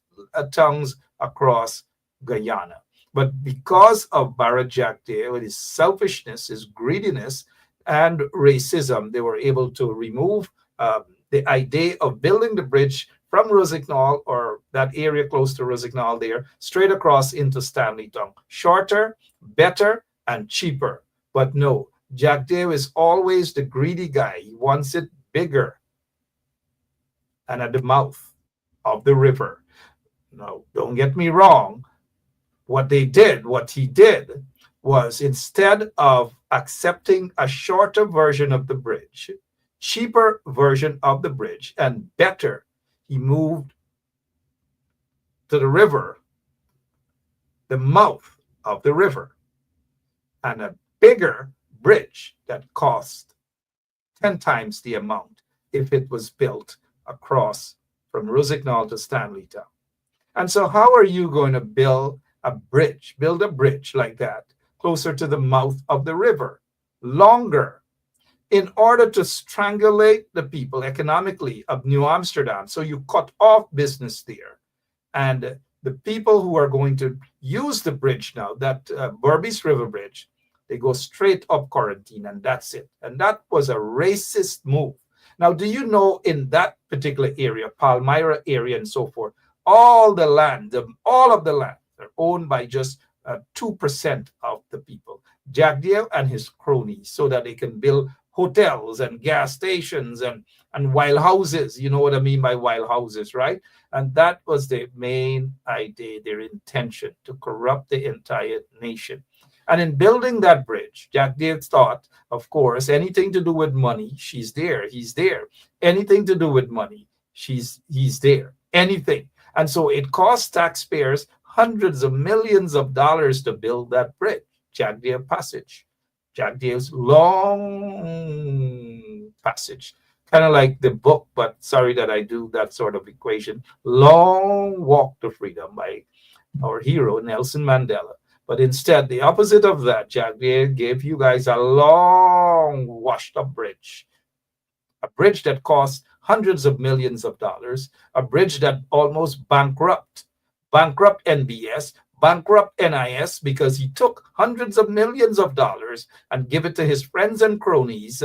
towns across Guyana. But because of Barra Jack Deere, with his selfishness, his greediness, and racism, they were able to remove the idea of building the bridge from Rosignol, or that area close to Rosignol there, straight across into Stanleytown. Shorter, better, and cheaper. But no, Jack Deere is always the greedy guy. He wants it bigger and at the mouth of the river. Now, don't get me wrong. What he did was, instead of accepting a shorter version of the bridge, cheaper version of the bridge, and better, he moved to the river, the mouth of the river, and a bigger, bridge that cost 10 times the amount if it was built across from Rosignol to Stanleytown. And so how are you going to build a bridge like that closer to the mouth of the river, longer, in order to strangulate the people economically of New Amsterdam? So you cut off business there. And the people who are going to use the bridge now, that Berbice River Bridge, they go straight up Quarantine, and that's it. And that was a racist move. Now, do you know in that particular area, Palmyra area and so forth, all of the land are owned by just 2% of the people, Jack Dale and his cronies, so that they can build hotels and gas stations and wild houses. You know what I mean by wild houses, right? And that was their main idea, their intention, to corrupt the entire nation. And in building that bridge, Jack Dale thought, of course, anything to do with money, she's there, he's there. Anything to do with money, he's there. Anything. And so it cost taxpayers hundreds of millions of dollars to build that bridge, Jack Dale Passage. Jack Dale's long passage. Kind of like the book, but sorry that I do that sort of equation. Long Walk to Freedom by our hero, Nelson Mandela. But instead, the opposite of that, Jack Dale gave you guys a long, washed-up bridge. A bridge that cost hundreds of millions of dollars. A bridge that almost bankrupt NBS, bankrupt NIS, because he took hundreds of millions of dollars and give it to his friends and cronies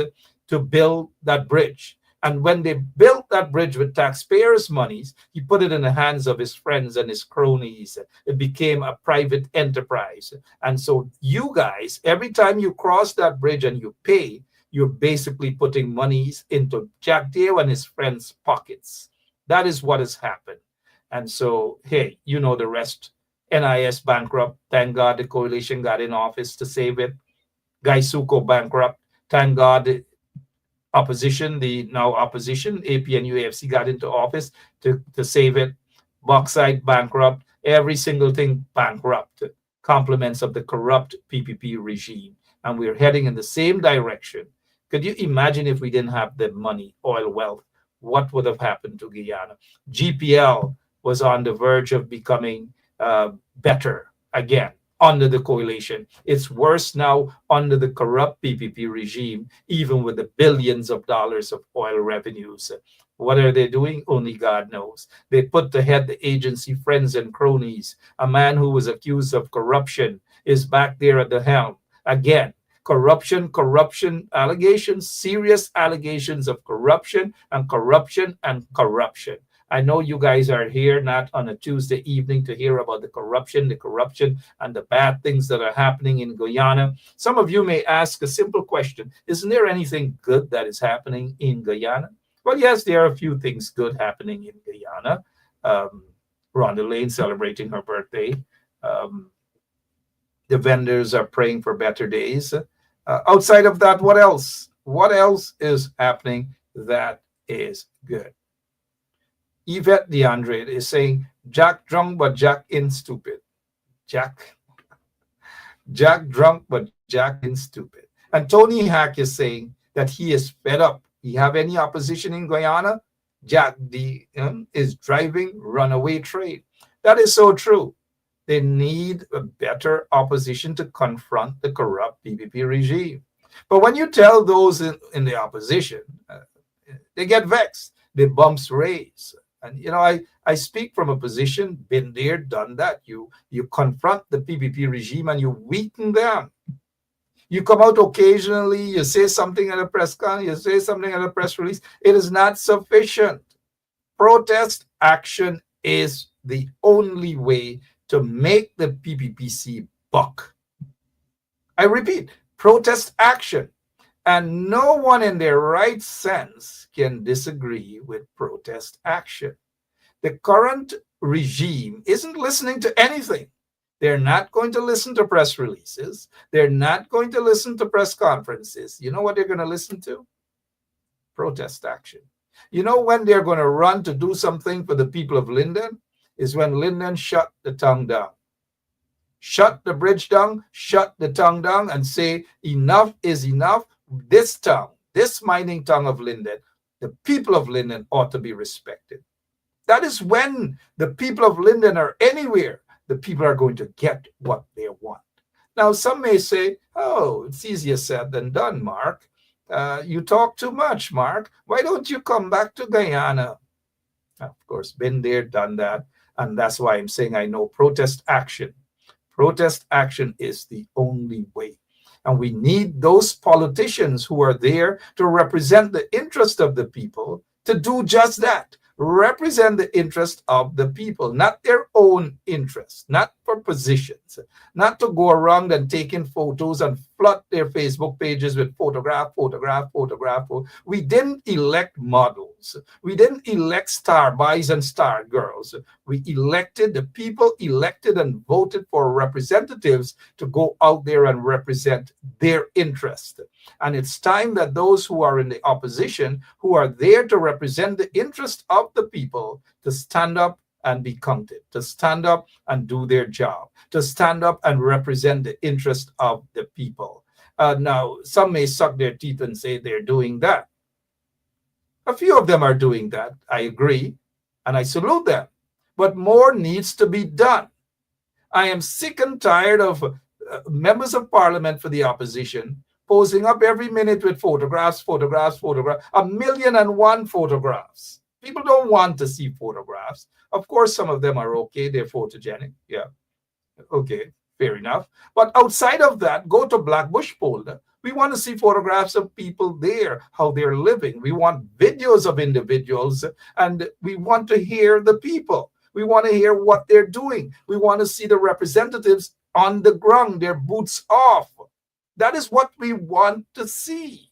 to build that bridge. And when they built that bridge with taxpayers' monies, he put it in the hands of his friends and his cronies. It became a private enterprise. And so you guys, every time you cross that bridge and you pay, you're basically putting monies into Jack Dale and his friends' pockets. That is what has happened. And so, hey, you know the rest. NIS bankrupt. Thank God the coalition got in office to save it. Guy Suko bankrupt. Thank God the opposition, the now opposition, AP and UAFC, got into office to save it. Bauxite bankrupt. Every single thing bankrupt. Compliments of the corrupt PPP regime. And we're heading in the same direction. Could you imagine if we didn't have the money, oil wealth? What would have happened to Guyana? GPL was on the verge of becoming better again under the coalition. It's worse now under the corrupt PPP regime, even with the billions of dollars of oil revenues. What are they doing? Only God knows. They put to head the agency friends and cronies. A man who was accused of corruption is back there at the helm again. Corruption allegations, serious allegations of corruption and corruption and corruption. I know you guys are here not on a Tuesday evening to hear about the corruption and the bad things that are happening in Guyana. Some of you may ask a simple question. Isn't there anything good that is happening in Guyana? Well, yes, there are a few things good happening in Guyana. Rhonda Lane celebrating her birthday. The vendors are praying for better days. Outside of that, what else? What else is happening that is good? Yvette DeAndre is saying, Jack drunk, but Jack in stupid. Jack drunk, but Jack in stupid. And Tony Hack is saying that he is fed up. You have any opposition in Guyana? Jack D is driving runaway train. That is so true. They need a better opposition to confront the corrupt PPP regime. But when you tell those in the opposition, they get vexed. Their bumps raise. And, you know, I speak from a position, been there, done that. You confront the PPP regime and you weaken them. You come out occasionally, you say something at a press con, you say something at a press release. It is not sufficient. Protest action is the only way to make the PPPC buck. I repeat, protest action. And no one in their right sense can disagree with protest action. The current regime isn't listening to anything. They're not going to listen to press releases. They're not going to listen to press conferences. You know what they're going to listen to? Protest action. You know when they're going to run to do something for the people of Linden? Is when Linden shut the tongue down. Shut the bridge down, shut the tongue down, and say enough is enough. This tongue, this mining tongue of Linden, the people of Linden ought to be respected. That is when the people of Linden are anywhere, the people are going to get what they want. Now, some may say, oh, it's easier said than done, Mark. You talk too much, Mark. Why don't you come back to Guyana? Of course, been there, done that. And that's why I'm saying I know protest action. Protest action is the only way. And we need those politicians who are there to represent the interest of the people to do just that. Represent the interest of the people, not their own interests, not for positions, not to go around and taking photos and flood their Facebook pages with photograph. We didn't elect models. We didn't elect star boys and star girls. We elected, the people elected and voted for representatives to go out there and represent their interest. And it's time that those who are in the opposition, who are there to represent the interest of the people, to stand up and be counted, to stand up and do their job, to stand up and represent the interest of the people. Now, some may suck their teeth and say they're doing that. A few of them are doing that, I agree, and I salute them. But more needs to be done. I am sick and tired of members of parliament for the opposition posing up every minute with photographs, 1,000,001 photographs. People don't want to see photographs. Of course, some of them are okay. They're photogenic. Yeah. Okay, fair enough. But outside of that, go to Black Bush Polder. We want to see photographs of people there, how they're living. We want videos of individuals, and we want to hear the people. We want to hear what they're doing. We want to see the representatives on the ground, their boots off. That is what we want to see.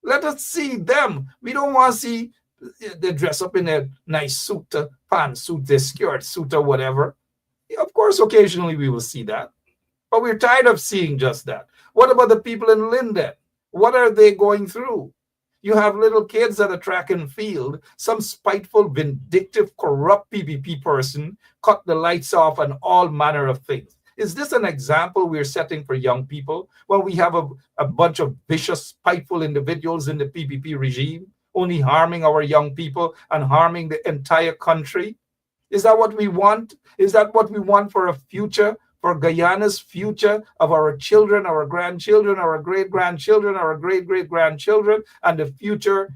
Let us see them. We don't want to see they dress up in a nice suit, pantsuit, their skirt suit or whatever. Of course, occasionally we will see that. But we're tired of seeing just that. What about the people in Linden? What are they going through? You have little kids at a track and field. Some spiteful, vindictive, corrupt PPP person cut the lights off and all manner of things. Is this an example we're setting for young people when we have a bunch of vicious, spiteful individuals in the PPP regime, only harming our young people and harming the entire country? Is that what we want? Is that what we want for a future, for Guyana's future, of our children, our grandchildren, our great-grandchildren, our great-great-grandchildren, and the future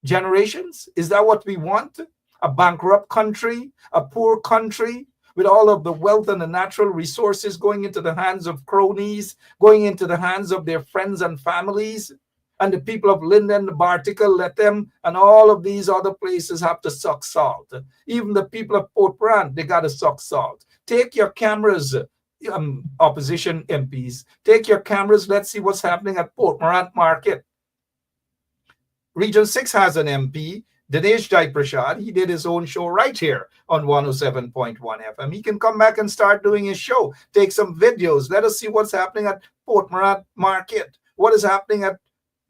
generations? Is that what we want? A bankrupt country, a poor country, with all of the wealth and the natural resources going into the hands of cronies, going into the hands of their friends and families, and the people of Linden, the Bartica, let them, and all of these other places have to suck salt. Even the people of Port Brant, they got to suck salt. Take your cameras, opposition MPs, take your cameras, let's see what's happening at Port Morant Market. Region 6 has an MP, Dinesh Jai Prashad. He did his own show right here on 107.1 FM. He can come back and start doing his show, take some videos. Let us see what's happening at Port Morant Market, what is happening at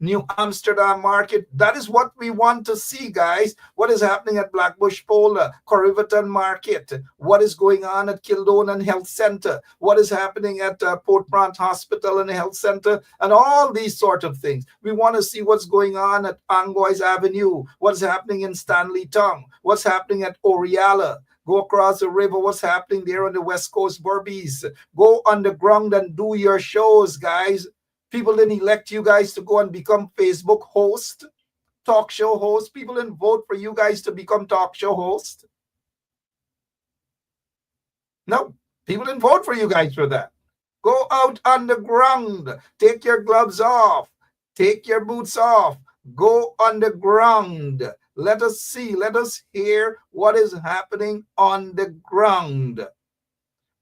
New Amsterdam Market. That is what we want to see, guys. What is happening at Blackbush Polder, Corriverton Market? What is going on at Kildonan Health Center? What is happening at Port Brant Hospital and Health Center? And all these sort of things. We want to see what's going on at Angois Avenue. What's happening in Stanley Tongue? What's happening at Oriala? Go across the river. What's happening there on the West Coast Berbice? Go underground and do your shows, guys. People didn't elect you guys to go and become Facebook host, talk show host. People didn't vote for you guys to become talk show host. No, people didn't vote for you guys for that. Go out on the ground. Take your gloves off. Take your boots off. Go on the ground. Let us see. Let us hear what is happening on the ground.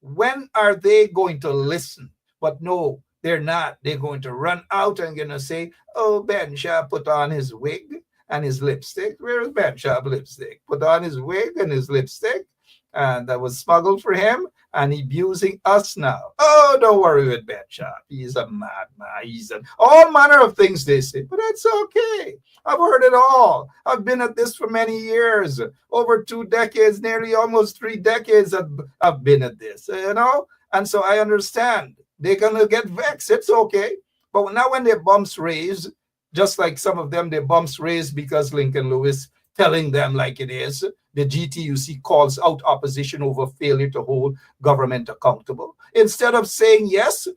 When are they going to listen? But no, they're not. They're going to run out and going to say, oh, Ben Shah put on his wig and his lipstick. Where is Ben Shah lipstick? Put on his wig and his lipstick. And that was smuggled for him. And he's abusing us now. Oh, don't worry with Ben Shah. He's a madman. He's all manner of things they say. But that's okay. I've heard it all. I've been at this for many years. Over 2 decades, nearly almost 3 decades I've been at this, you know. And so I understand they're going to get vexed. It's okay. But now when their bumps raise, just like some of them, their bumps raise because Lincoln Lewis telling them like it is. The GTUC calls out opposition over failure to hold government accountable. Instead of saying yes,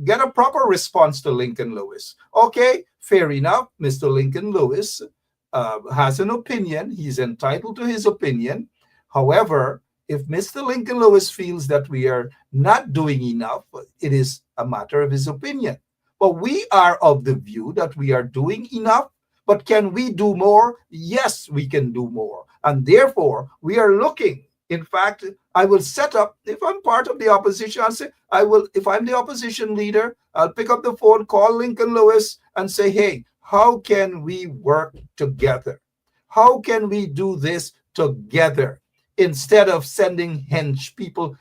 get a proper response to Lincoln Lewis. Okay, fair enough. Mr. Lincoln Lewis has an opinion. He's entitled to his opinion. However, if Mr. Lincoln Lewis feels that we are not doing enough, it is a matter of his opinion. But we are of the view that we are doing enough. But can we do more? Yes, we can do more. And therefore, we are looking. In fact, I will set up, if I'm part of the opposition, I'll say, if I'm the opposition leader, I'll pick up the phone, call Lincoln Lewis and say, hey, how can we work together? How can we do this together? Instead of sending hinge people,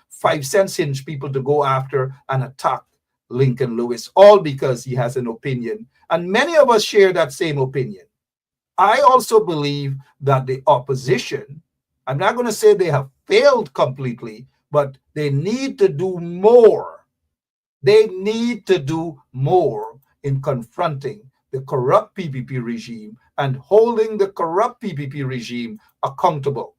5 cents hinge people to go after and attack Lincoln Lewis, all because he has an opinion. And many of us share that same opinion. I also believe that the opposition, I'm not going to say they have failed completely, but they need to do more. They need to do more in confronting the corrupt PPP regime and holding the corrupt PPP regime accountable.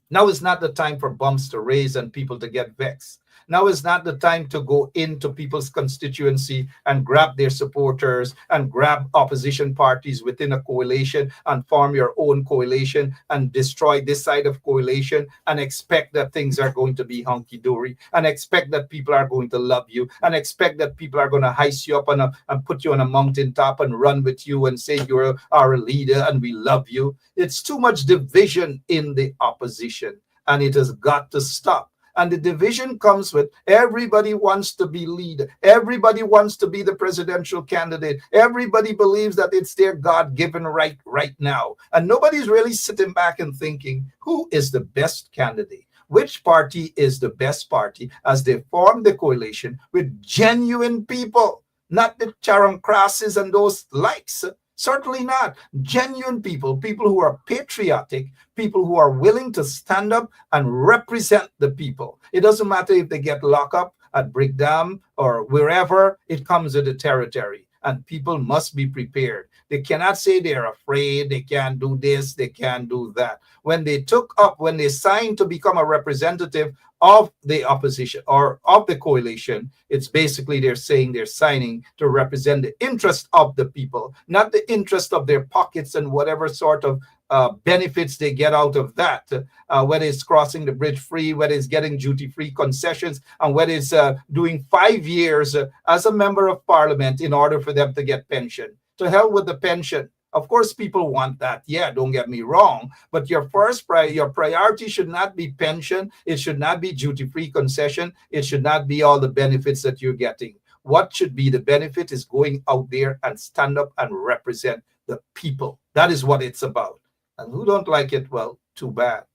Now is not the time for bumps to raise and people to get vexed. Now is not the time to go into people's constituency and grab their supporters and grab opposition parties within a coalition and form your own coalition and destroy this side of coalition and expect that things are going to be hunky-dory and expect that people are going to love you and expect that people are going to heist you up and put you on a mountaintop and run with you and say you're our leader and we love you. It's too much division in the opposition and it has got to stop. And the division comes with everybody wants to be leader. Everybody wants to be the presidential candidate. Everybody believes that it's their God-given right now. And nobody's really sitting back and thinking, who is the best candidate? Which party is the best party as they form the coalition with genuine people, not the Charon Crosses and those likes. Certainly not. Genuine people, people who are patriotic, people who are willing to stand up and represent the people. It doesn't matter if they get locked up at Brickdam or wherever, it comes with the territory. And people must be prepared. They cannot say they're afraid, they can't do this, they can't do that. When they signed to become a representative of the opposition or of the coalition, it's basically they're saying they're signing to represent the interest of the people, not the interest of their pockets and whatever sort of benefits they get out of that, whether it's crossing the bridge free, whether it's getting duty-free concessions, and whether it's doing 5 years as a member of parliament in order for them to get pension. To hell with the pension. Of course, people want that. Yeah, don't get me wrong. But your priority should not be pension. It should not be duty-free concession. It should not be all the benefits that you're getting. What should be the benefit is going out there and stand up and represent the people. That is what it's about. And who don't like it, well, too bad.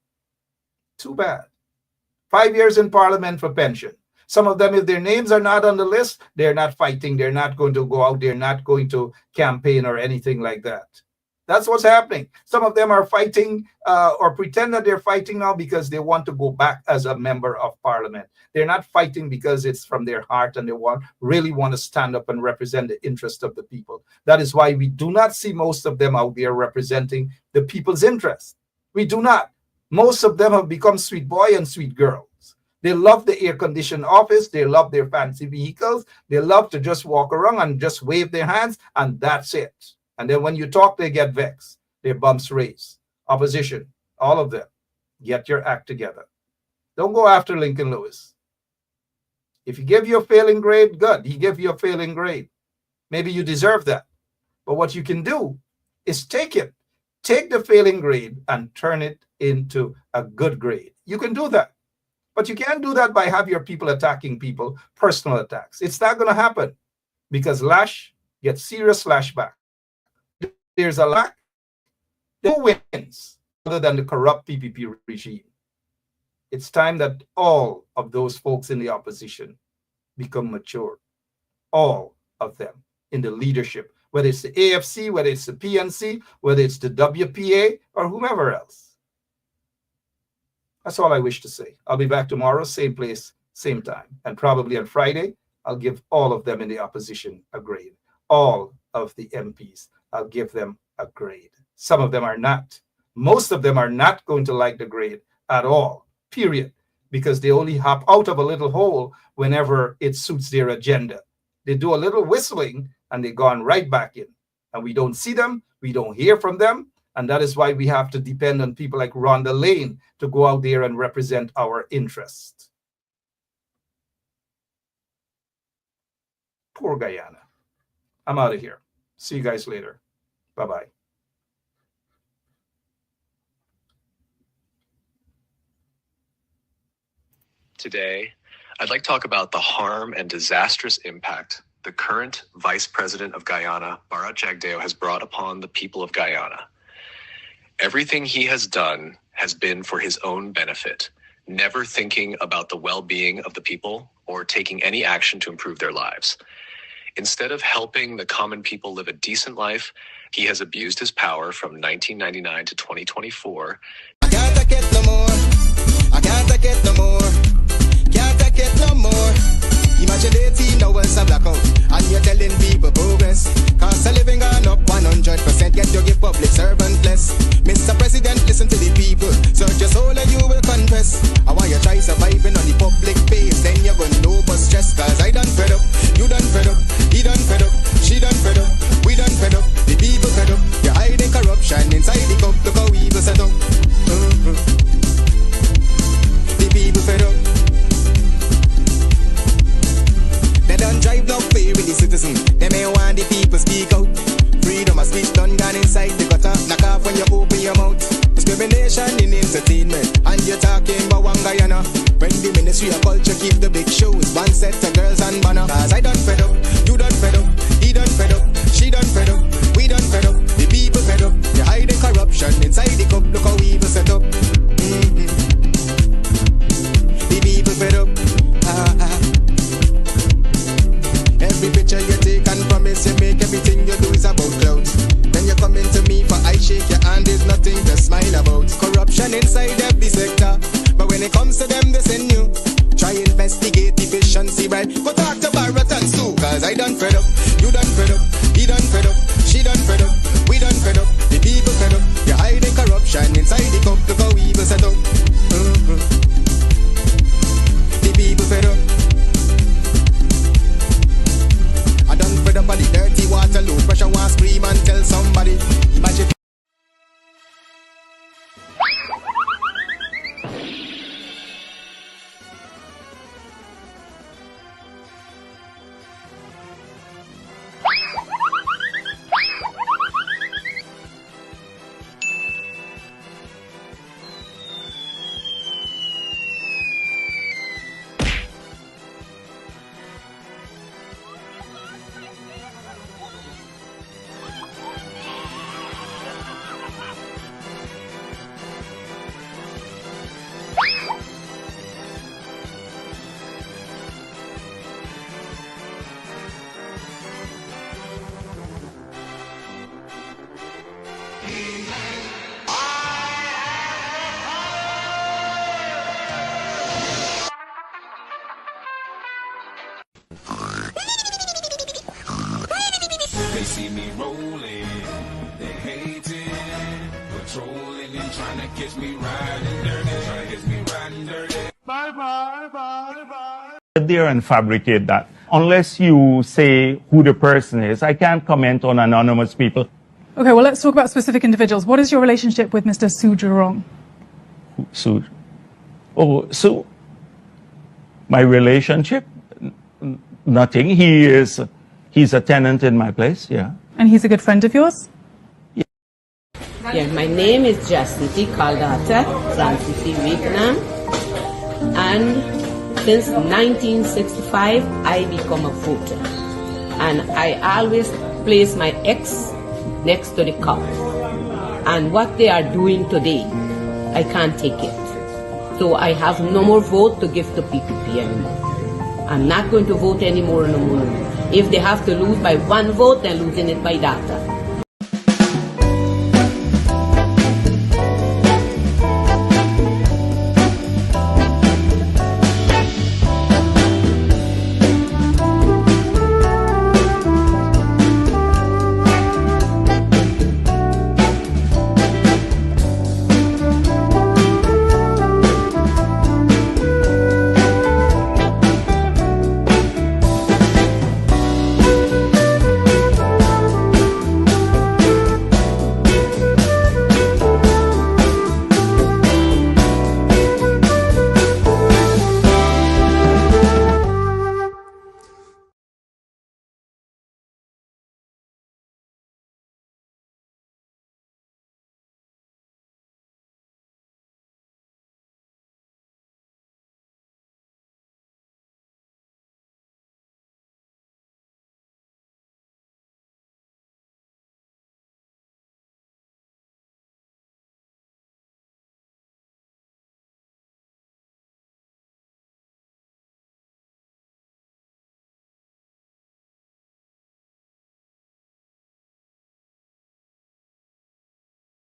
Too bad. 5 years in parliament for pension. Some of them, if their names are not on the list, they're not fighting. They're not going to go out. They're not going to campaign or anything like that. That's what's happening. Some of them are fighting or pretend that they're fighting now because they want to go back as a member of parliament. They're not fighting because it's from their heart and they really want to stand up and represent the interest of the people. That is why we do not see most of them out there representing the people's interest. We do not. Most of them have become sweet boy and sweet girl. They love the air-conditioned office. They love their fancy vehicles. They love to just walk around and just wave their hands, and that's it. And then when you talk, they get vexed. Their bumps raise. Opposition, all of them, get your act together. Don't go after Lincoln Lewis. If he gave you a failing grade, good. He gave you a failing grade. Maybe you deserve that. But what you can do is take it. Take the failing grade and turn it into a good grade. You can do that. But you can't do that by having your people attacking people, personal attacks. It's not going to happen because lash gets serious lash back. There's a lack. Who wins other than the corrupt PPP regime? It's time that all of those folks in the opposition become mature. All of them in the leadership, whether it's the AFC, whether it's the PNC, whether it's the WPA, or whomever else. That's all I wish to say. I'll be back tomorrow, same place, same time. And probably on Friday, I'll give all of them in the opposition a grade. All of the MPs, I'll give them a grade. Some of them are not. Most of them are not going to like the grade at all, period, because they only hop out of a little hole whenever it suits their agenda. They do a little whistling and they're gone right back in. And we don't see them, we don't hear from them, and that is why we have to depend on people like Rhonda Lane to go out there and represent our interests. Poor Guyana. I'm out of here. See you guys later. Bye-bye. Today, I'd like to talk about the harm and disastrous impact the current Vice President of Guyana, Bharat Jagdeo, has brought upon the people of Guyana. Everything he has done has been for his own benefit, never thinking about the well-being of the people or taking any action to improve their lives. Instead of helping the common people live a decent life, he has abused his power from 1999 to 2024. I can't take it no more. I can't take it no more. Can't take it no more. Imagine 18 hours of blackout and you're telling people progress. Cost of living gone up 100%, yet you give public servant less. Mr. President, listen to the people. Search your soul and you will confess. I want you try surviving on the public base, then you're gonna know but stress. Cause I done fed up, you done fed up, he done fed up, she done fed up, we done fed up, the people fed up. You're hiding corruption inside the cup, look how evil set up. The people fed up. They don't drive no fair with the citizen. They may want the people speak out. Freedom of speech done gone inside the gutter. Knock off when you open your mouth. Discrimination in entertainment. And you're talking about one Guyana. When the Ministry of Culture keep the big shows. One set of girls and banner. Cause I done fed up, you done fed up, he done fed up, she done fed up, we done fed up, the people fed up. You're hiding corruption inside the cup. Look how evil set up. The people fed up. Every picture you take and promise you make, everything you do is about clouds. Then you come into me for I shake your hand, there's nothing to smile about. Corruption inside every sector, but when it comes to them they send you. Try investigate efficiency, right? Go talk to Bharat and Sue. Cause I done fed up, you done fed up, he done fed up, she done fed up, we done fed up, the people fed up. You're hiding corruption inside the cup, look how evil set up. The people fed up. I done fed up on the dirty water, low pressure, want scream and tell somebody. Imagine. They see me rolling, they hating, patrolling and trying to catch me riding dirty, Bye, bye, bye, bye. There and fabricate that. Unless you say who the person is, I can't comment on anonymous people. Okay, well, let's talk about specific individuals. What is your relationship with Mr. Sujurong? Su? Oh, Su? My relationship? Nothing. He's a tenant in my place, yeah. And he's a good friend of yours? Yeah, my name is Jacinti Caldata Francis Vietnam, and since 1965 I become a voter, and I always place my ex next to the cup, and what they are doing today, I can't take it. So I have no more vote to give to PPP anymore. I'm not going to vote anymore no more. If they have to lose by one vote, they're losing it by data.